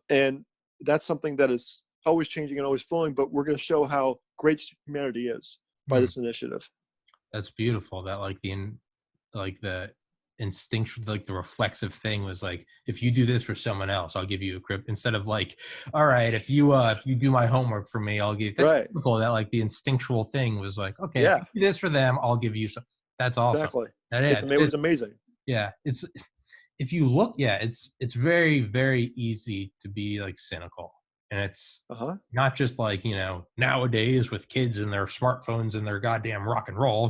And that's something that is always changing and always flowing, but we're going to show how great humanity is by this initiative. That's beautiful. That the instinctual, like the reflexive thing was like, if you do this for someone else, I'll give you a crypt, instead of like, all right, if you do my homework for me, I'll give. That's beautiful. That like the instinctual thing was like, okay, if you do this for them, I'll give you some. That's awesome. Exactly. It's amazing. Yeah, it's, if you look, it's very, very easy to be like cynical, and it's not just like, nowadays with kids and their smartphones and their goddamn rock and roll,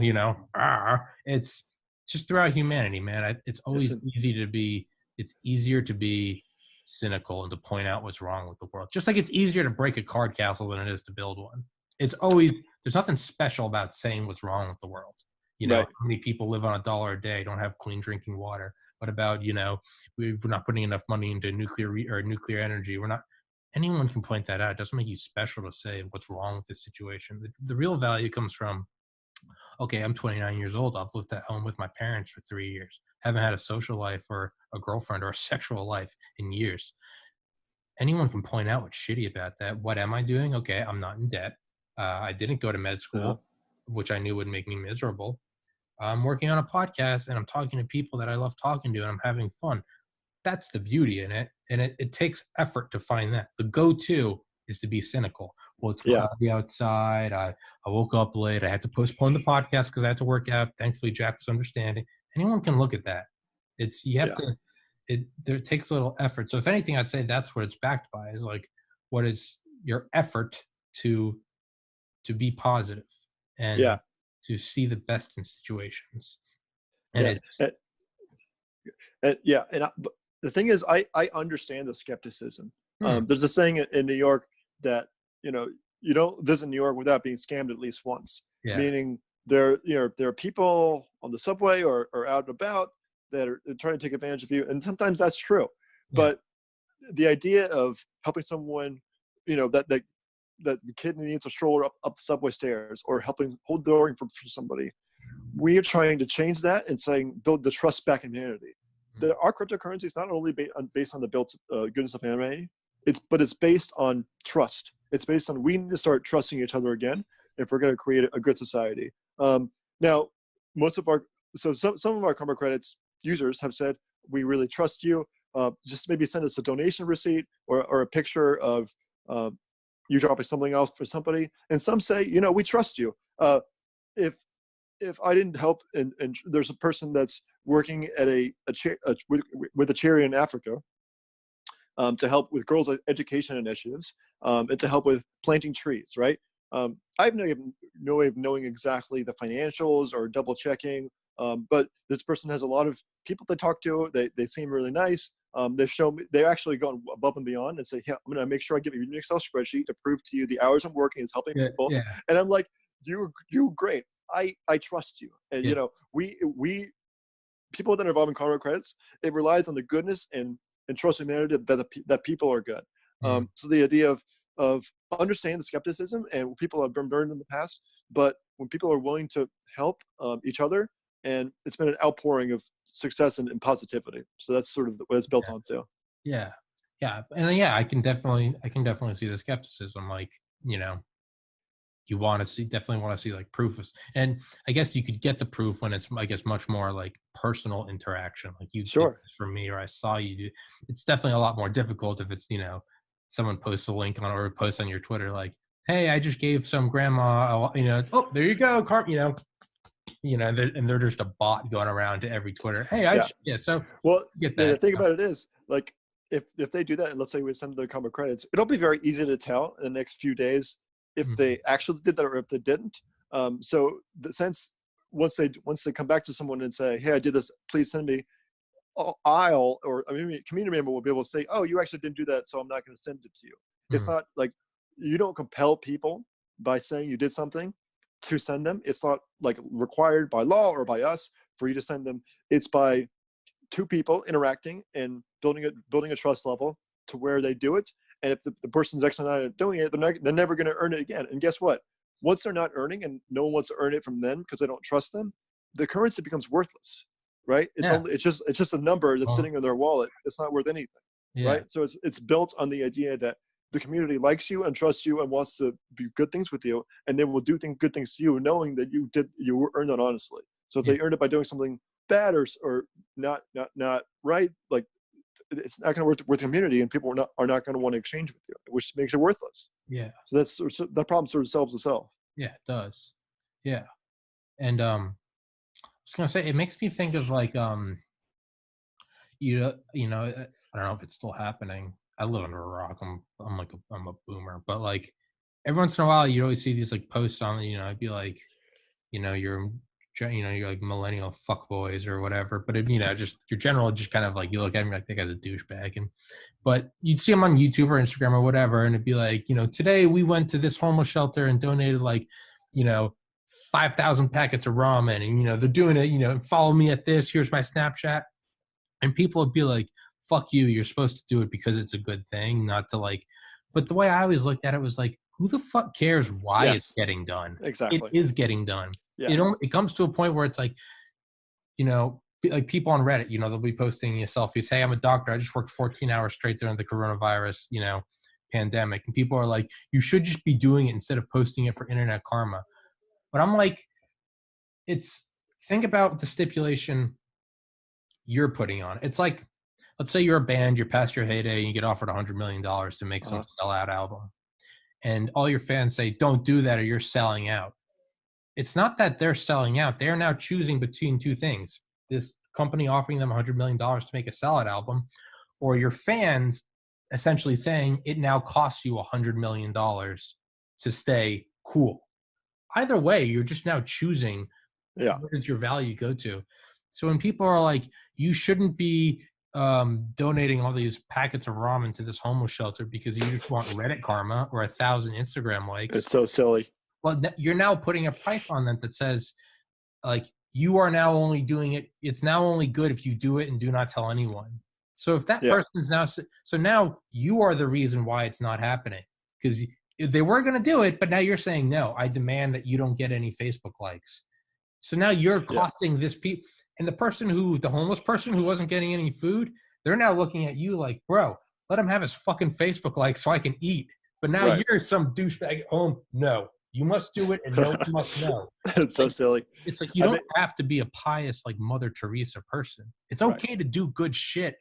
it's just throughout humanity, man. It's always it's easier to be cynical and to point out what's wrong with the world. Just like it's easier to break a card castle than it is to build one. It's always, there's nothing special about saying what's wrong with the world. How many people live on $1 a day, don't have clean drinking water? What about, we're not putting enough money into nuclear energy. Anyone can point that out. It doesn't make you special to say what's wrong with this situation. The real value comes from, okay, I'm 29 years old. I've lived at home with my parents for 3 years. Haven't had a social life or a girlfriend or a sexual life in years. Anyone can point out what's shitty about that. What am I doing? Okay, I'm not in debt. I didn't go to med school, which I knew would make me miserable. I'm working on a podcast and I'm talking to people that I love talking to and I'm having fun. That's the beauty in it. And it takes effort to find that. The go-to is to be cynical. Well, it's cloudy outside. I woke up late. I had to postpone the podcast because I had to work out. Thankfully, Jack was understanding. Anyone can look at that. It takes a little effort. So if anything, I'd say that's what it's backed by, is like, what is your effort to be positive and to see the best in situations. And but the thing is, I understand the skepticism. There's a saying in New York that, you don't visit New York without being scammed at least once. Meaning there are people on the subway or out and about that are trying to take advantage of you. And sometimes that's true. But the idea of helping someone, that the kid needs a stroller up the subway stairs, or helping hold the door for somebody, we are trying to change that and build the trust back in humanity. Our cryptocurrency is not only based on the built goodness of humanity, but it's based on trust. It's based on, we need to start trusting each other again if we're going to create a good society. Now, some of our Karma Credits users have said, we really trust you. Just maybe send us a donation receipt or a picture of you dropping something else for somebody. And some say, we trust you. If I didn't help, and there's a person that's working at with a charity in Africa to help with girls' education initiatives and to help with planting trees, right? I have no way of knowing exactly the financials or double checking, but this person has a lot of people they talk to. They seem really nice. They've shown me, they're actually gone above and beyond and say, I'm going to make sure I give you an Excel spreadsheet to prove to you the hours I'm working is helping people. And I'm like, you're great. I trust you. And we people that are involved in Karma Credits, it relies on the goodness and trust in humanity that people are good. So the idea of understanding the skepticism and people have been burned in the past, but when people are willing to help each other, and it's been an outpouring of success and positivity. So that's sort of what it's built on too. And I can definitely see the skepticism. Like, you definitely want to see like proof of, and I guess you could get the proof when it's, I guess, much more like personal interaction. Like, you did this for me, or I saw you do. It's definitely a lot more difficult if it's, someone posts a link or posts on your Twitter like, hey, I just gave some grandma, oh, there you go, and they're just a bot going around to every Twitter. Hey, so well, get that. The thing about it is, like, if they do that, and let's say we send them the Karma Credits, it'll be very easy to tell in the next few days if they actually did that or if they didn't. So the sense, once they come back to someone and say, hey, I did this, please send me, community member will be able to say, oh, you actually didn't do that, so I'm not going to send it to you. It's not like, you don't compel people by saying you did something to send them. It's not like required by law or by us for you to send them. It's by two people interacting and building a trust level to where they do it. And if the person's actually not doing it, they're never going to earn it again. And guess what? Once they're not earning and no one wants to earn it from them because they don't trust them, the currency becomes worthless. right? Yeah. It's just a number that's Well, sitting in their wallet. It's not worth anything, yeah. right? So it's built on the idea that the community likes you and trusts you and wants to do good things with you, and they will do good things to you, knowing that you earned it honestly. So if Yeah. they earned it by doing something bad or not right, like it's not going to work with the community, and people are not going to want to exchange with you, which makes it worthless. Yeah. So that problem sort of solves itself. Yeah, it does. Yeah. And I was gonna say it makes me think of like I don't know if it's still happening. I live under a rock. I'm a boomer, but like every once in a while you always see these like posts on, I'd be like, you're like millennial fuckboys or whatever, but just your general, just kind of like, you look at me like that guy's a douchebag. But you'd see them on YouTube or Instagram or whatever, and it'd be like, today we went to this homeless shelter and donated like, 5,000 packets of ramen, and they're doing it, follow me at this, here's my Snapchat. And people would be like, fuck you, you're supposed to do it because it's a good thing, not to like. But the way I always looked at it was like, who the fuck cares why it's getting done? It Exactly. is getting done. Yes. It comes to a point where it's like, like people on Reddit, they'll be posting selfies. Hey, I'm a doctor. I just worked 14 hours straight during the coronavirus, pandemic. And people are like, you should just be doing it instead of posting it for internet karma. But I'm like, think about the stipulation you're putting on. It's like, let's say you're a band, you're past your heyday, and you get offered $100 million to make some sellout album. And all your fans say, don't do that or you're selling out. It's not that they're selling out. They are now choosing between two things. This company offering them $100 million to make a sellout album, or your fans essentially saying it now costs you $100 million to stay cool. Either way, you're just now choosing where does your value go to. So when people are like, you shouldn't be donating all these packets of ramen to this homeless shelter because you just want Reddit karma or 1,000 Instagram likes. It's so silly. Well, you're now putting a price on that says, like, you are now only doing it. It's now only good if you do it and do not tell anyone. So if that person's now you are the reason why it's not happening, because they were going to do it, but now you're saying, no, I demand that you don't get any Facebook likes. So now you're costing this people. And the homeless person who wasn't getting any food, they're now looking at you like, bro, let him have his fucking Facebook likes so I can eat. But now you're some douchebag at home. No, you must do it, and no one must know. It's so silly. It's like you don't have to be a pious like Mother Teresa person. It's okay to do good shit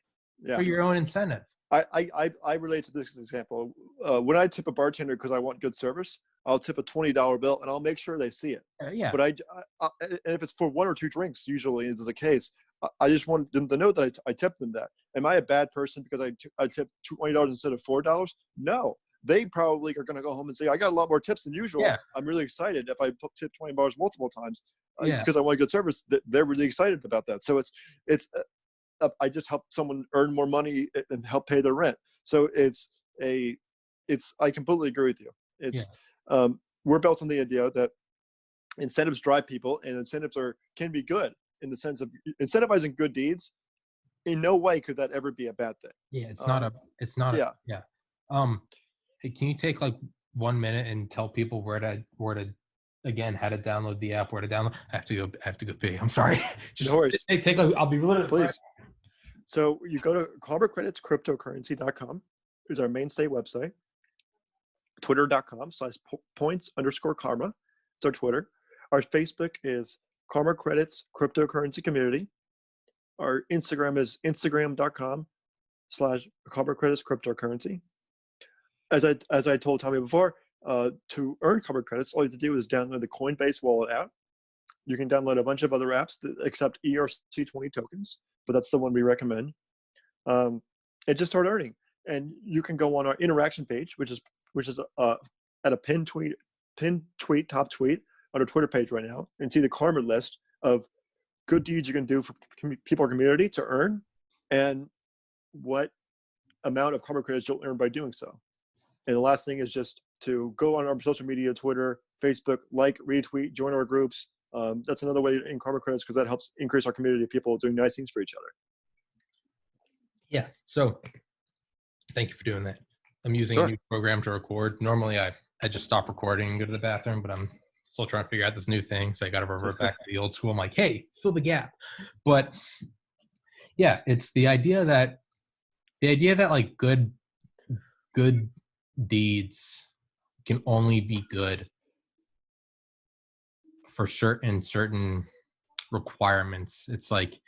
for your own incentive. I relate to this example. When I tip a bartender because I want good service, I'll tip a $20 bill and I'll make sure they see it. But and if it's for one or two drinks, usually is the case, I just want them to know that I tipped them that. Am I a bad person because I tipped $20 instead of $4? No. They probably are going to go home and say, I got a lot more tips than usual. I'm really excited if I tip $20 multiple times because I want good service. They're really excited about that. So it's I just help someone earn more money and help pay their rent. So I completely agree with you. We're built on the idea that incentives drive people, and incentives can be good in the sense of incentivizing good deeds. In no way could that ever be a bad thing. It's not. Hey, can you take like 1 minute and tell people where to again, how to download the app, where to download? I have to go pee. I'm sorry. No worries. I'll be really please. So you go to KarmaCreditsCryptocurrency.com is our mainstay website. Twitter.com/points_karma. It's our Twitter. Our Facebook is Karma Credits Cryptocurrency Community. Our Instagram is Instagram.com/Karma Credits Cryptocurrency. As I told Tommy before, to earn Karma Credits, all you have to do is download the Coinbase wallet app. You can download a bunch of other apps that accept ERC20 tokens, but that's the one we recommend. And just start earning. And you can go on our interaction page, which is at a pinned tweet, top tweet on our Twitter page right now, and see the karma list of good deeds you can do for people or community to earn, and what amount of karma credits you'll earn by doing so. And the last thing is just to go on our social media, Twitter, Facebook, retweet, join our groups. That's another way in karma credits, because that helps increase our community of people doing nice things for each other. Yeah. So thank you for doing that. I'm using a new program to record. Normally I just stop recording and go to the bathroom, but I'm still trying to figure out this new thing. So I got to revert back to the old school. I'm like, hey, fill the gap. But yeah, it's the idea that like good deeds can only be good for certain requirements. It's like,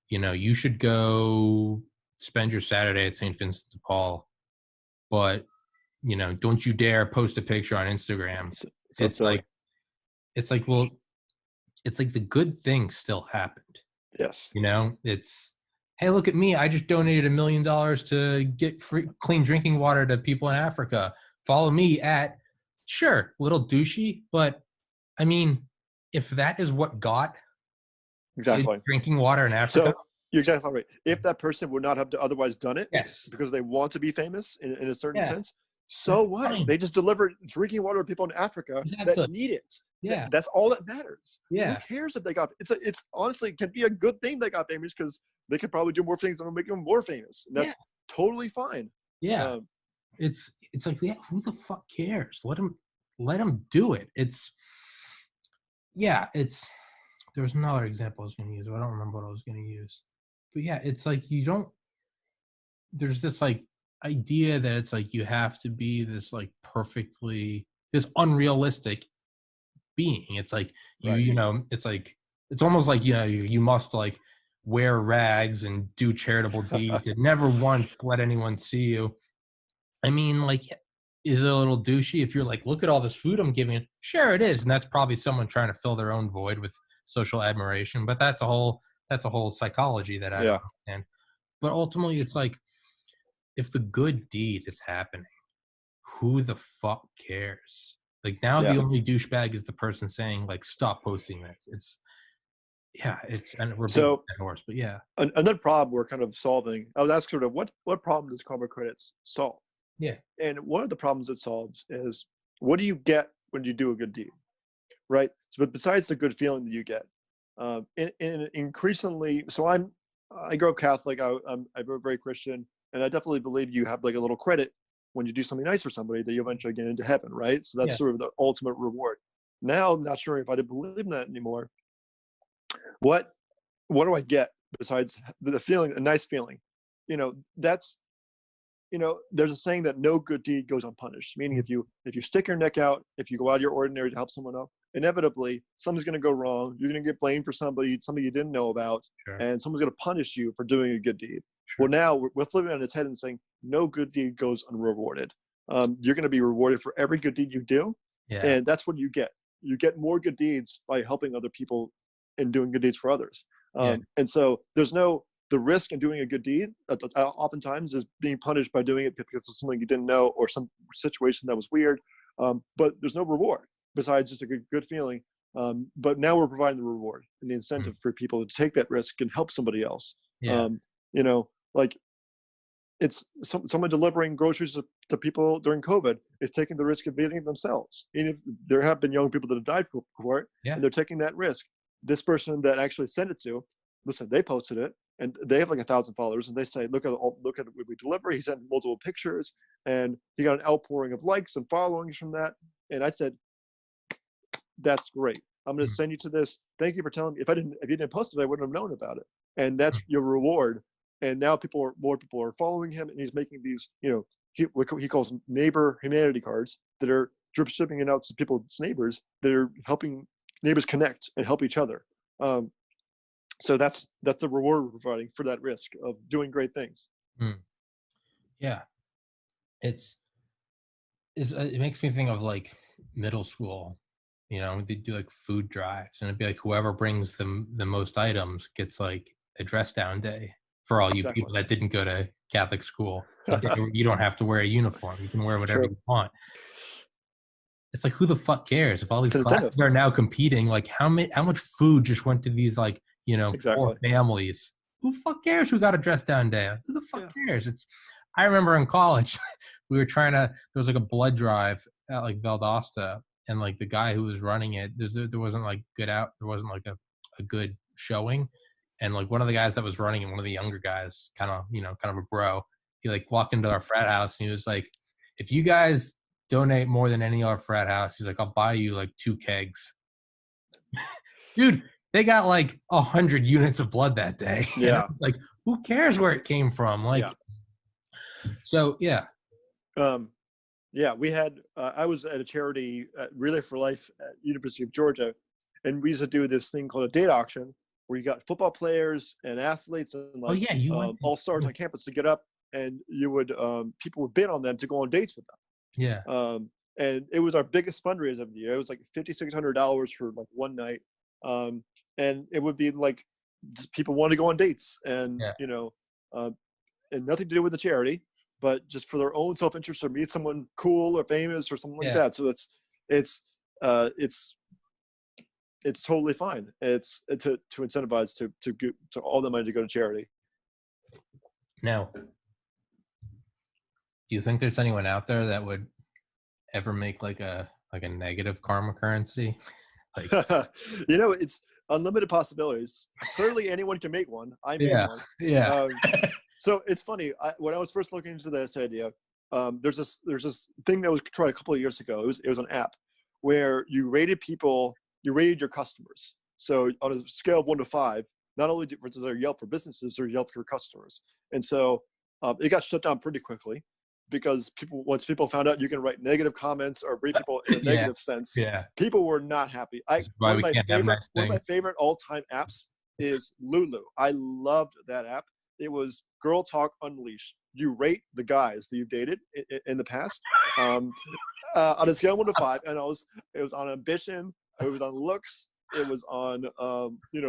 you should go spend your Saturday at St. Vincent de Paul, but don't you dare post a picture on Instagram. It's like, well, it's like the good thing still happened. Yes. It's, hey, look at me. I just donated $1 million to get free clean drinking water to people in Africa. Follow me at, sure, little douchey, but I mean, if that is what got exactly drinking water in Africa. So you're exactly right. If that person would not have otherwise done it, yes, because they want to be famous in a certain sense, so that's what? fine. They just delivered drinking water to people in Africa that need it. Yeah, that's all that matters. Yeah, who cares if they got? It's honestly, it can be a good thing they got famous, because they could probably do more things that will make them more famous. And that's totally fine. Yeah, it's like, yeah, who the fuck cares? Let them do it. There was another example I was going to use, but I don't remember what I was going to use. But yeah, it's like there's this like idea that it's like you have to be this like this unrealistic being. It's like it's like, it's almost like, you must like wear rags and do charitable deeds and never once let anyone see you. I mean, like, is it a little douchey if you're like, look at all this food I'm giving? Sure, it is. And that's probably someone trying to fill their own void with social admiration, but that's a whole psychology that I don't understand. But ultimately, it's like, if the good deed is happening, who the fuck cares? Like, now the only douchebag is the person saying like, stop posting this. And we're so that horse, but yeah. Another problem we're kind of solving, I was asking sort of what problem does carbon credits solve? Yeah. And one of the problems it solves is, what do you get when you do a good deed, right? So, but besides the good feeling that you get, and increasingly, so I grew up Catholic. I'm very Christian, and I definitely believe you have like a little credit when you do something nice for somebody, that you eventually get into heaven, right? So that's sort of the ultimate reward. Now, I'm not sure if I believe in that anymore. What do I get besides the feeling, a nice feeling? That's, there's a saying that no good deed goes unpunished. Meaning, if you stick your neck out, if you go out of your ordinary to help someone else, inevitably something's going to go wrong. You're going to get blamed for something you didn't know about, and someone's going to punish you for doing a good deed. Well, now we're flipping on its head and saying no good deed goes unrewarded. You're going to be rewarded for every good deed you do, and that's what you get. You get more good deeds by helping other people and doing good deeds for others. And so there's the risk in doing a good deed oftentimes is being punished by doing it because of something you didn't know or some situation that was weird. But there's no reward besides just a good feeling. But now we're providing the reward and the incentive for people to take that risk and help somebody else. Like, it's someone delivering groceries to people during COVID is taking the risk of eating it themselves. And if there have been young people that have died for it, and they're taking that risk. This person that actually sent it to, listen, they posted it, and they have like 1,000 followers, and they say, look at what we deliver. He sent multiple pictures, and he got an outpouring of likes and followings from that. And I said, that's great. I'm going to send you to this. Thank you for telling me. If you didn't post it, I wouldn't have known about it. And that's your reward. And now more people are following him, and he's making these, what he calls neighbor humanity cards that are drip shipping it out to people's neighbors that are helping neighbors connect and help each other. So that's the reward we're providing for that risk of doing great things. Yeah, it makes me think of like middle school. They do like food drives, and it'd be like whoever brings the most items gets like a dress down day for all you people that didn't go to Catholic school. You don't have to wear a uniform. You can wear whatever you want. It's like, who the fuck cares if all these classes are now competing? Like, how much food just went to these like poor families? Who the fuck cares who got a dress down day? Who the fuck cares? I remember in college, we were there was like a blood drive at like Valdosta, and like the guy who was running it, there wasn't like there wasn't like a good showing, and like one of the guys that was running it, one of the younger guys, kind of a bro, he like walked into our frat house and he was like, if you guys donate more than any other frat house. He's like, I'll buy you like 2 kegs. Dude, they got like 100 units of blood that day. Yeah. Like, who cares where it came from? Like, so yeah. Yeah, we had, I was at a charity, Relay for Life at University of Georgia, and we used to do this thing called a date auction where you got football players and athletes and like all-stars on campus to get up, and you would, people would bid on them to go on dates with them. Yeah. And it was our biggest fundraiser of the year. It was like $5,600 for like one night. And it would be like, just people want to go on dates and, you know, and nothing to do with the charity, but just for their own self-interest or meet someone cool or famous or something like that. So it's totally fine. It's to incentivize to all the money to go to charity. Now, do you think there's anyone out there that would ever make like a negative karma currency? Like, you know, it's unlimited possibilities. Clearly anyone can make one. I made one. Yeah. So it's funny. When I was first looking into this idea, there's this thing that was tried a couple of years ago. It was an app where you rated your customers. So on a scale of 1 to 5, not only was there Yelp for businesses, there's Yelp for customers. And so it got shut down pretty quickly because once people found out you can write negative comments or rate people in a negative sense, people were not happy. One of my favorite all-time apps is Lulu. I loved that app. It was Girl Talk Unleashed. You rate the guys that you've dated in the past on a scale of 1 to 5, and it was on ambition, it was on looks, it was on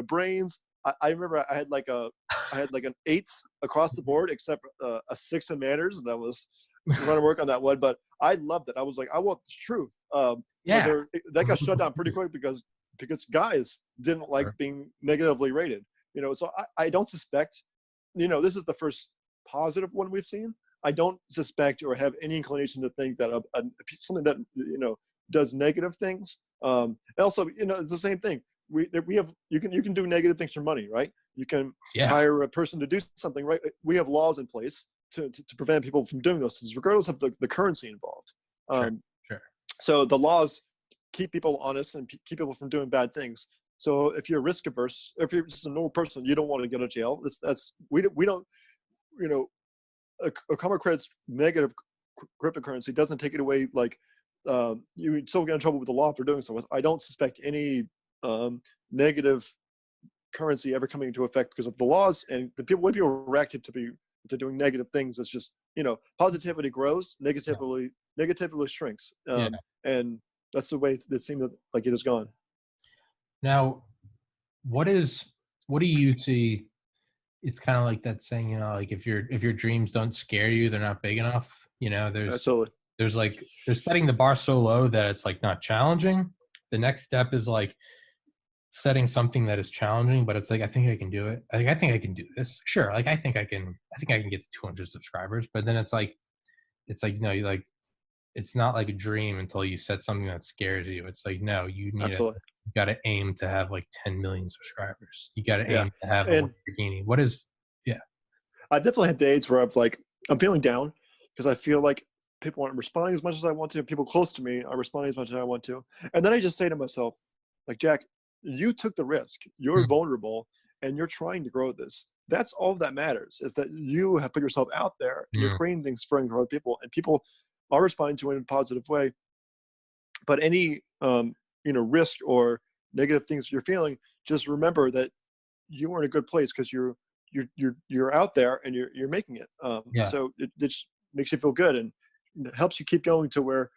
brains. I remember I had like an 8 across the board, except a 6 in manners, and I was trying to work on that one. But I loved it. I was like, I want the truth. That got shut down pretty quick because guys didn't like being negatively rated. You know, so I don't suspect. You know, this is the first positive one we've seen. I don't suspect or have any inclination to think that something that does negative things. And also, it's the same thing. We have you can do negative things for money, right? You can hire a person to do something, right? We have laws in place to prevent people from doing those things, regardless of the currency involved. Sure. So the laws keep people honest and keep people from doing bad things. So if you're risk averse, if you're just a normal person, you don't want to go to jail. We don't, a common credit's negative cryptocurrency doesn't take it away. Like you still get in trouble with the law for doing so. I don't suspect any negative currency ever coming into effect because of the laws and the way people reacted to doing negative things. It's just positivity grows, negativity shrinks, and that's the way it seemed like it has gone. Now, what do you see? It's kind of like that saying, like if your dreams don't scare you, they're not big enough. Absolutely. There's setting the bar so low that it's like not challenging. The next step is like setting something that is challenging, but it's like, I think I can do it. I think I can do this. Sure. Like, I think I can get to 200 subscribers, but then it's like, it's not like a dream until you set something that scares you. It's like, no, you got to aim to have like 10 million subscribers. You got to aim to have a Lamborghini. I definitely had days where I'm feeling down because I feel like people aren't responding as much as I want to. People close to me are responding as much as I want to. And then I just say to myself, like, Jack, you took the risk. You're vulnerable and you're trying to grow this. That's all that matters, is that you have put yourself out there and you're creating things for other people, and people are responding to it in a positive way. But any risk or negative things you're feeling, just remember that you are in a good place because you're out there and you're making it. So it just makes you feel good and it helps you keep going to where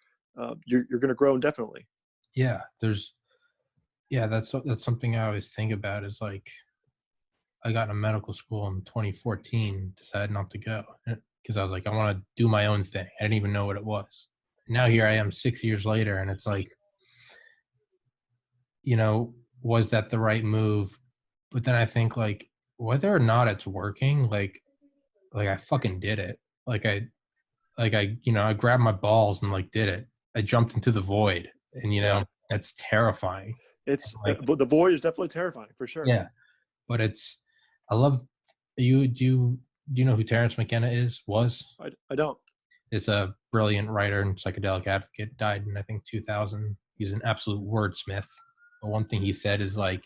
you're going to grow indefinitely. That's something I always think about is like, I got into medical school in 2014, decided not to go because I was like, I want to do my own thing. I didn't even know what it was. Now here I am 6 years later, and it's like, was that the right move? But then I think like, whether or not it's working, like I fucking did it. I grabbed my balls and like did it. I jumped into the void, and that's terrifying. It's the void is definitely terrifying for sure. Yeah, but I love you. Do you know who Terrence McKenna was? I don't. is a brilliant writer and psychedelic advocate, died in, I think, 2000. He's an absolute wordsmith. But one thing he said is like,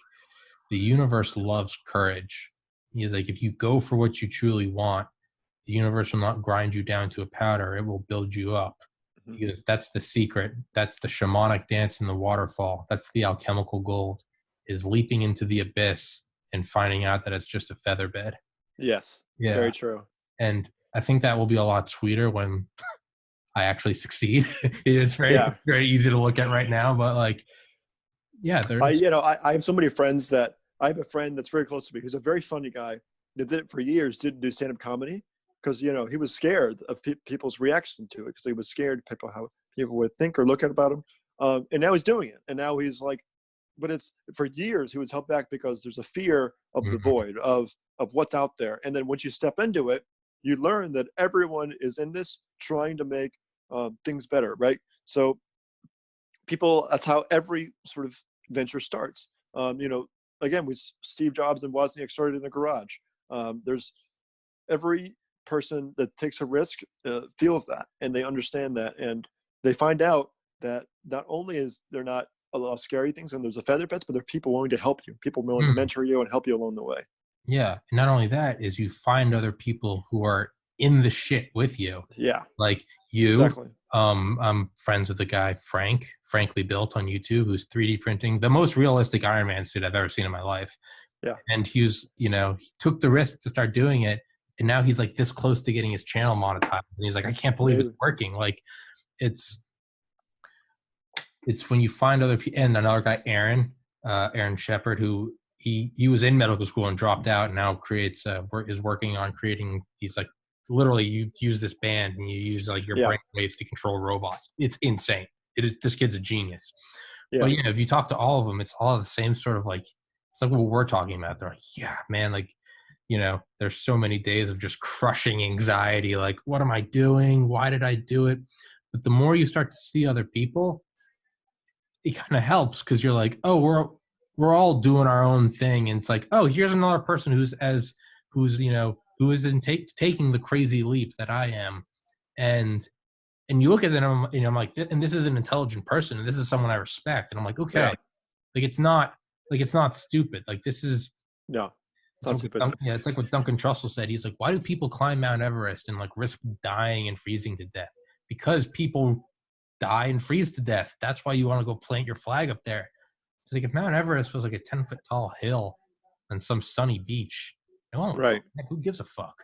the universe loves courage. He's like, if you go for what you truly want, the universe will not grind you down to a powder. It will build you up. Because that's the secret. That's the shamanic dance in the waterfall. That's the alchemical gold, is leaping into the abyss and finding out that it's just a feather bed. Yes. Yeah. Very true. And I think that will be a lot sweeter when I actually succeed. It's very easy to look at right now, but like, yeah, I have so many friends that I have a friend that's very close to me who's a very funny guy that did it for years, didn't do stand-up comedy because, you know, he was scared of people's reaction to it because he was scared how people would think or look at about him. And now he's doing it. And now he's like, but it's for years he was held back because there's a fear of the void of what's out there. And then once you step into it, you learn that everyone is in this trying to make things better, right? So people, that's how every sort of venture starts. You know, again, with Steve Jobs and Wozniak started in a garage. There's every person that takes a risk feels that, and they understand that, and they find out that not only is there not a lot of scary things and there's a feather beds, but there are people willing to help you, people willing to mentor you and help you along the way. Yeah. And not only that is you find other people who are in the shit with you. Yeah. Like you, exactly. I'm friends with a guy, Frankly Built on YouTube, who's 3D printing the most realistic Iron Man suit I've ever seen in my life. Yeah. And he was, you know, he took the risk to start doing it. And now he's like this close to getting his channel monetized. And he's like, I can't believe it's working. Like it's when you find other people, and another guy, Aaron Shepard, who he was in medical school and dropped out and now is working on creating these, like, literally you use this band and you use like your brain waves to control robots. It's insane. This kid's a genius. Yeah. But yeah, if you talk to all of them, it's all the same sort of like, it's like what we're talking about. They're like, yeah, man, like, you know, there's so many days of just crushing anxiety. Like, what am I doing? Why did I do it? But the more you start to see other people, it kind of helps because you're like, oh, we're all doing our own thing. And it's like, oh, here's another person who isn't taking the crazy leap that I am. And you look at them, I'm like, and this is an intelligent person, and this is someone I respect. And I'm like, okay, it's not stupid. Like, this is it's like what Duncan Trussell said. He's like, why do people climb Mount Everest and like risk dying and freezing to death? Because people die and freeze to death. That's why you want to go plant your flag up there. It's like, if Mount Everest was like a 10-foot tall hill on some sunny beach, who gives a fuck?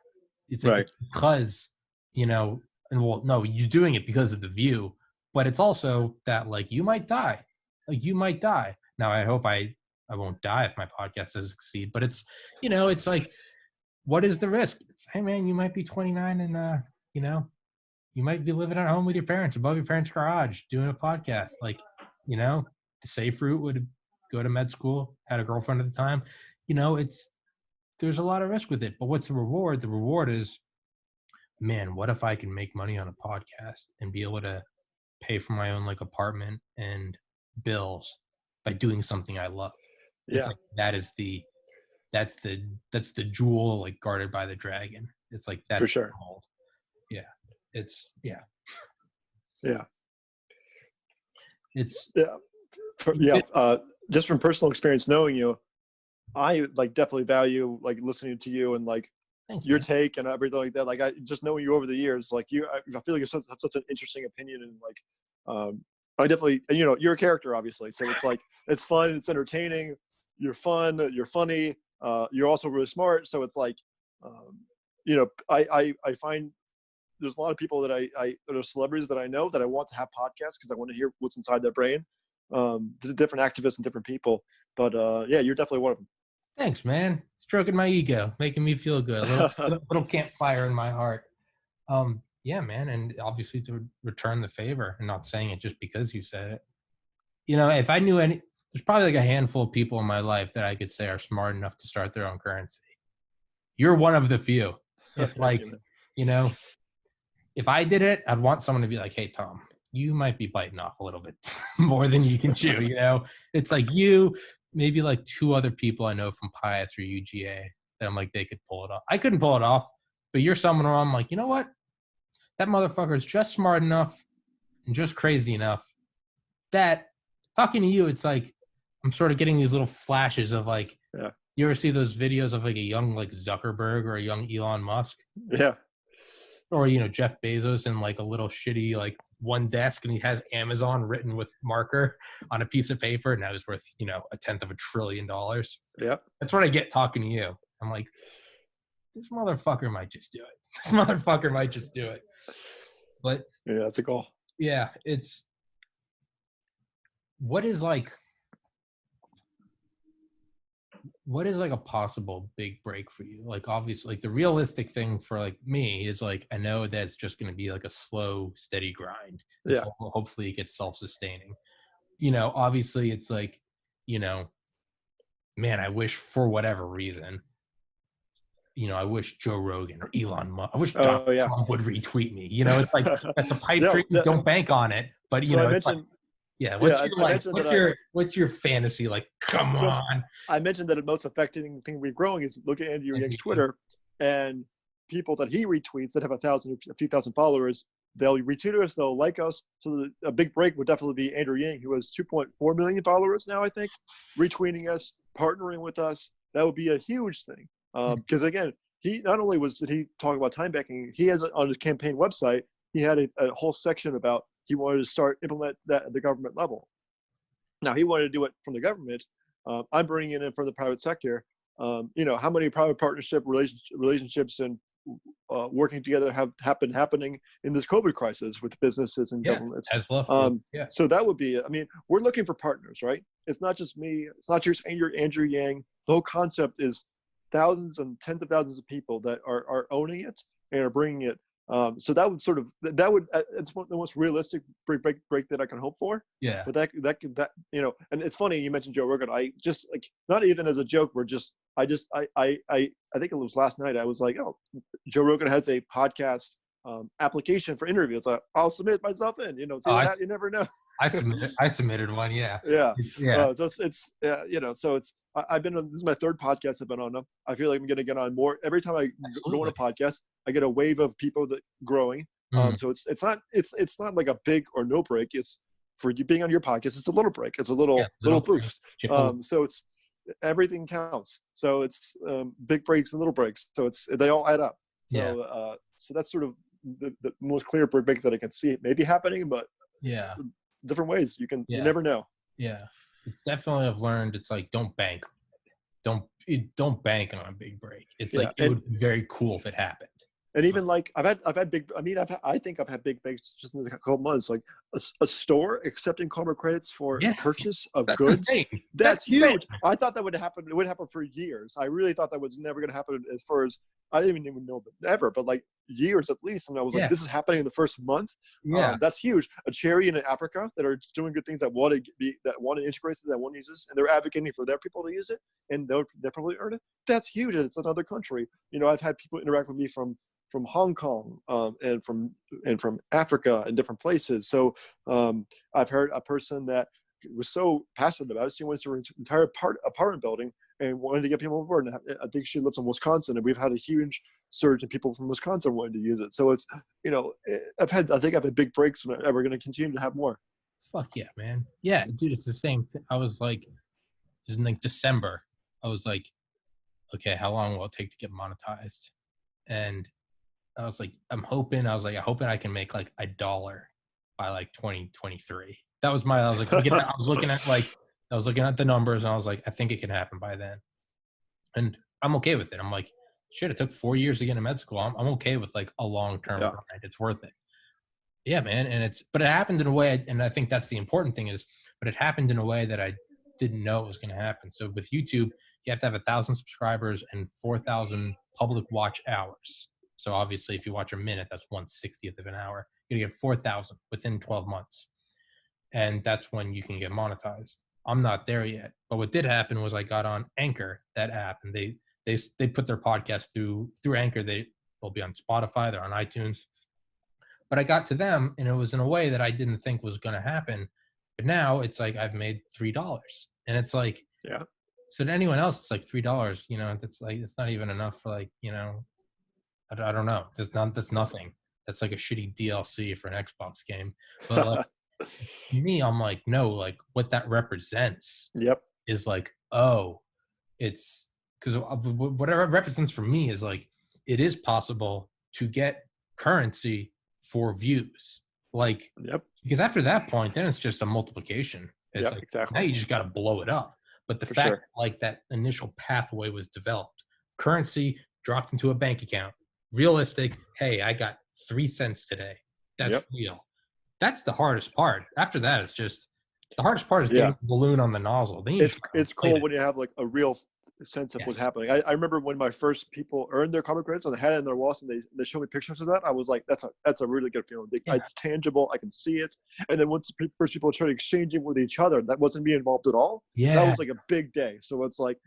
It's like, it's because, you know, and well, no, you're doing it because of the view, but it's also that, like, you might die. Like, you might die. Now, I hope I won't die if my podcast doesn't succeed, but it's, you know, it's like, what is the risk? It's, hey man, you might be 29 and, you know, you might be living at home with your parents above your parents' garage doing a podcast. Like, you know, the safe route would go to med school, had a girlfriend at the time. You know, there's a lot of risk with it, but what's the reward? The reward is, man, what if I can make money on a podcast and be able to pay for my own like apartment and bills by doing something I love? Yeah. It's like, that's the jewel, like, guarded by the dragon. It's like, that's for sure. Yeah. It's just from personal experience knowing you, I like definitely value like listening to you and like your take and everything like that. Like, I just knowing you over the years, like I feel like you have such an interesting opinion, and like I definitely, and you know, you're a character obviously, so it's like, it's fun, it's entertaining, you're fun, you're funny, you're also really smart, so it's like you know, I find there's a lot of people that that are celebrities that I know that I want to have podcasts because I want to hear what's inside their brain. Different activists and different people, but yeah, you're definitely one of them. Thanks, man. Stroking my ego, making me feel good. Little campfire in my heart. Yeah, man, and obviously to return the favor, and not saying it just because you said it. You know, if I knew there's probably like a handful of people in my life that I could say are smart enough to start their own currency. You're one of the few. If like, you know, if I did it, I'd want someone to be like, hey, Tom, you might be biting off a little bit more than you can chew, you know? It's like you, maybe like two other people I know from Pius or UGA that I'm like, they could pull it off. I couldn't pull it off, but you're someone where I'm like, you know what? that motherfucker is just smart enough and just crazy enough that talking to you, it's like I'm sort of getting these little flashes of like, you ever see those videos of like a young like Zuckerberg or a young Elon Musk? Yeah. Or, you know, Jeff Bezos in like a little shitty like one desk and he has Amazon written with marker on a piece of paper and that was worth, you know, $1/10 of $1 trillion. Yeah. That's what I get talking to you. I'm like, this motherfucker might just do it. This motherfucker might just do it. But yeah, that's a goal. Yeah, what is like a possible big break for you? Like obviously like the realistic thing for like me is like I know that it's just going to be like a slow steady grind until hopefully it gets self-sustaining. You know, obviously it's like, you know, man, I wish for whatever reason, you know, I wish Joe Rogan or Elon Musk, I wish Donald Trump would retweet me. You know, it's like that's a pipe dream. Don't bank on it. But you know, it's like, what's your fantasy? Like, come on. I mentioned that the most affecting thing we're growing is look at Andrew Yang's Twitter and people that he retweets that have a few thousand followers. They'll retweet us, they'll like us. So a big break would definitely be Andrew Yang, who has 2.4 million followers now, I think, retweeting us, partnering with us. That would be a huge thing. Because again, he not only did he talk about time banking, he has on his campaign website, he had a whole section about he wanted to implement that at the government level. Now he wanted to do it from the government. I'm bringing it in from the private sector. You know, how many private partnership relationships and working together have happening in this COVID crisis with businesses and governments. As well. So that would be, I mean, we're looking for partners, right? It's not just me. It's not just Andrew Yang. The whole concept is thousands and tens of thousands of people that are owning it and are bringing it. So that would it's one of the most realistic break that I can hope for. Yeah. But that you know, and it's funny you mentioned Joe Rogan. I just like not even as a joke. I think it was last night. I was like, oh, Joe Rogan has a podcast application for interviews. I'll submit myself in. You know, you never know. I submitted one. Yeah. So it's you know, so it's I've been on, this is my third podcast I've been on. I feel like I'm going to get on more every time I go on a podcast. I get a wave of people that growing. So it's not like a big or no break. It's for you being on your podcast. It's a little break. It's a little boost. So it's everything counts. So it's big breaks and little breaks. So they all add up. So so that's sort of the most clear break that I can see maybe happening, but different ways you never know. It's definitely, I've learned, it's like don't bank on a big break. It's like it would be very cool if it happened. And even like I've had big, I think I've had big breaks just in a couple months, like a store accepting corporate credits for purchase of goods. That's huge. I thought that would happen. It would happen for years. I really thought that was never going to happen as far as I didn't even know ever, but like years at least. And I was like, this is happening in the first month. That's huge. A charity in Africa that are doing good things that want to integrate it, that want to use this, and they're advocating for their people to use it, and they'll probably earn it. That's huge. And it's another country. You know, I've had people interact with me from Hong Kong and from Africa and different places. So I've heard a person that was so passionate about it. She went to an entire apartment building and wanted to get people on board. And I think she lives in Wisconsin, and we've had a huge surge in people from Wisconsin wanting to use it. So it's, you know, I think I've had big breaks, and we're going to continue to have more. Fuck yeah, man. Yeah, dude, it's the same thing. I was like, just in like December, I was like, okay, how long will it take to get monetized? And I was like, I'm hoping I can make like $1 by like 2023. I was looking at the numbers, and I was like, I think it can happen by then. And I'm okay with it. I'm like, shit, it took 4 years to get into med school. I'm okay with like a long-term grind. It's worth it. Yeah, man. But it happened in a way, and I think that's the important thing but it happened in a way that I didn't know it was going to happen. So with YouTube, you have to have 1,000 subscribers and 4,000 public watch hours. So obviously, if you watch a minute, that's 1/60th of an hour. You're going to get 4,000 within 12 months. And that's when you can get monetized. I'm not there yet. But what did happen was I got on Anchor, that app, and they put their podcast through Anchor. They'll be on Spotify, they're on iTunes. But I got to them, and it was in a way that I didn't think was going to happen. But now it's like I've made $3. And it's like, so to anyone else, it's like $3, you know, that's like, it's not even enough for like, you know, I don't know. That's nothing. that's like a shitty DLC for an Xbox game. But like, to me, I'm like, no, like what that represents Yep. is like, oh, it's because whatever it represents for me is like, it is possible to get currency for views. Like, Yep. because after that point, then it's just a multiplication. It's Yep, like, exactly. now you just got to blow it up. But the For fact sure. like that initial pathway was developed, currency dropped into a bank account, realistic, hey, I got 3 cents today. That's Yep. real. That's the hardest part. After that, it's just the hardest part is Yeah. getting the balloon on the nozzle. Then you It's cool when you have like a real sense of what's Yes. happening. I remember when my first people earned their karma credits and they had it in their wallets and they showed me pictures of that. I was like, that's a really good feeling. Yeah. It's tangible. I can see it. And then once the first people started exchanging with each other, that wasn't me involved at all. Yeah. That was like a big day. So it's like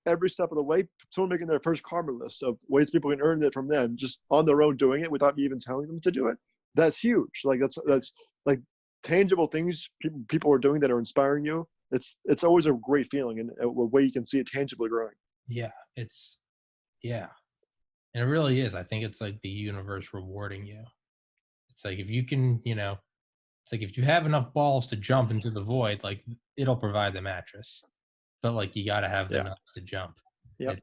every step of the way, someone making their first karma list of ways people can earn it from them, just on their own doing it without me even telling them to do it. That's huge. Like that's like tangible things people are doing that are inspiring you. It's always a great feeling and a way you can see it tangibly growing. Yeah, it's and it really is. I think it's like the universe rewarding you. It's like if you can, it's like if you have enough balls to jump into the void, like it'll provide the mattress. But like you got to have the nuts to jump. Yep.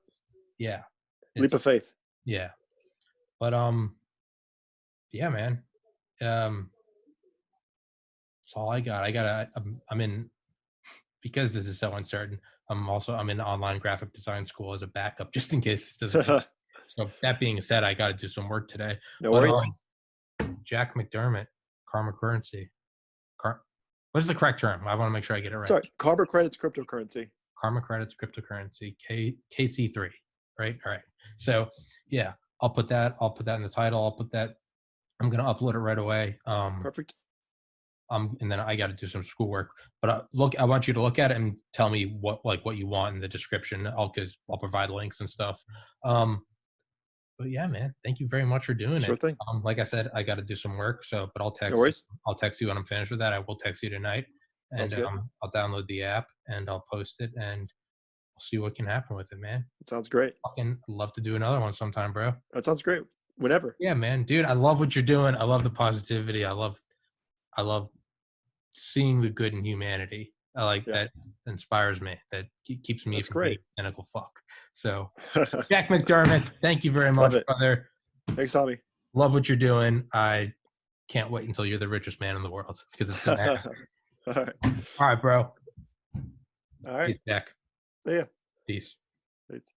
Leap of faith. Yeah. But yeah, man. That's all I got. I'm in, because this is so uncertain. I'm in online graphic design school as a backup just in case this doesn't work. So that being said, I got to do some work today. No worries. Jack McDermott, Karma Currency. What is the correct term? I want to make sure I get it right. Sorry, Karma Credits cryptocurrency. Karma Credits cryptocurrency, KC3, right? All right. So yeah, I'll put that in the title. I'm going to upload it right away. Perfect. And then I got to do some schoolwork, but I want you to look at it and tell me what you want in the description. I'll provide links and stuff. But yeah, man, thank you very much for doing Sure it. thing. Like I said, I got to do some work. So, but I'll text. No worries. I'll text you when I'm finished with that. I will text you tonight, and I'll download the app and I'll post it, and we'll see what can happen with it, man. It sounds great. Fucking love to do another one sometime, bro. That sounds great. Whenever. Yeah, man, dude, I love what you're doing. I love the positivity. I love seeing the good in humanity. I like that inspires me. That keeps me from being a cynical fuck. So, Jack McDermott, thank you very much, brother. Thanks, Tommy. Love what you're doing. I can't wait until you're the richest man in the world because it's gonna happen. All right, bro. All right. Peace, Jack. See ya. Peace. Peace.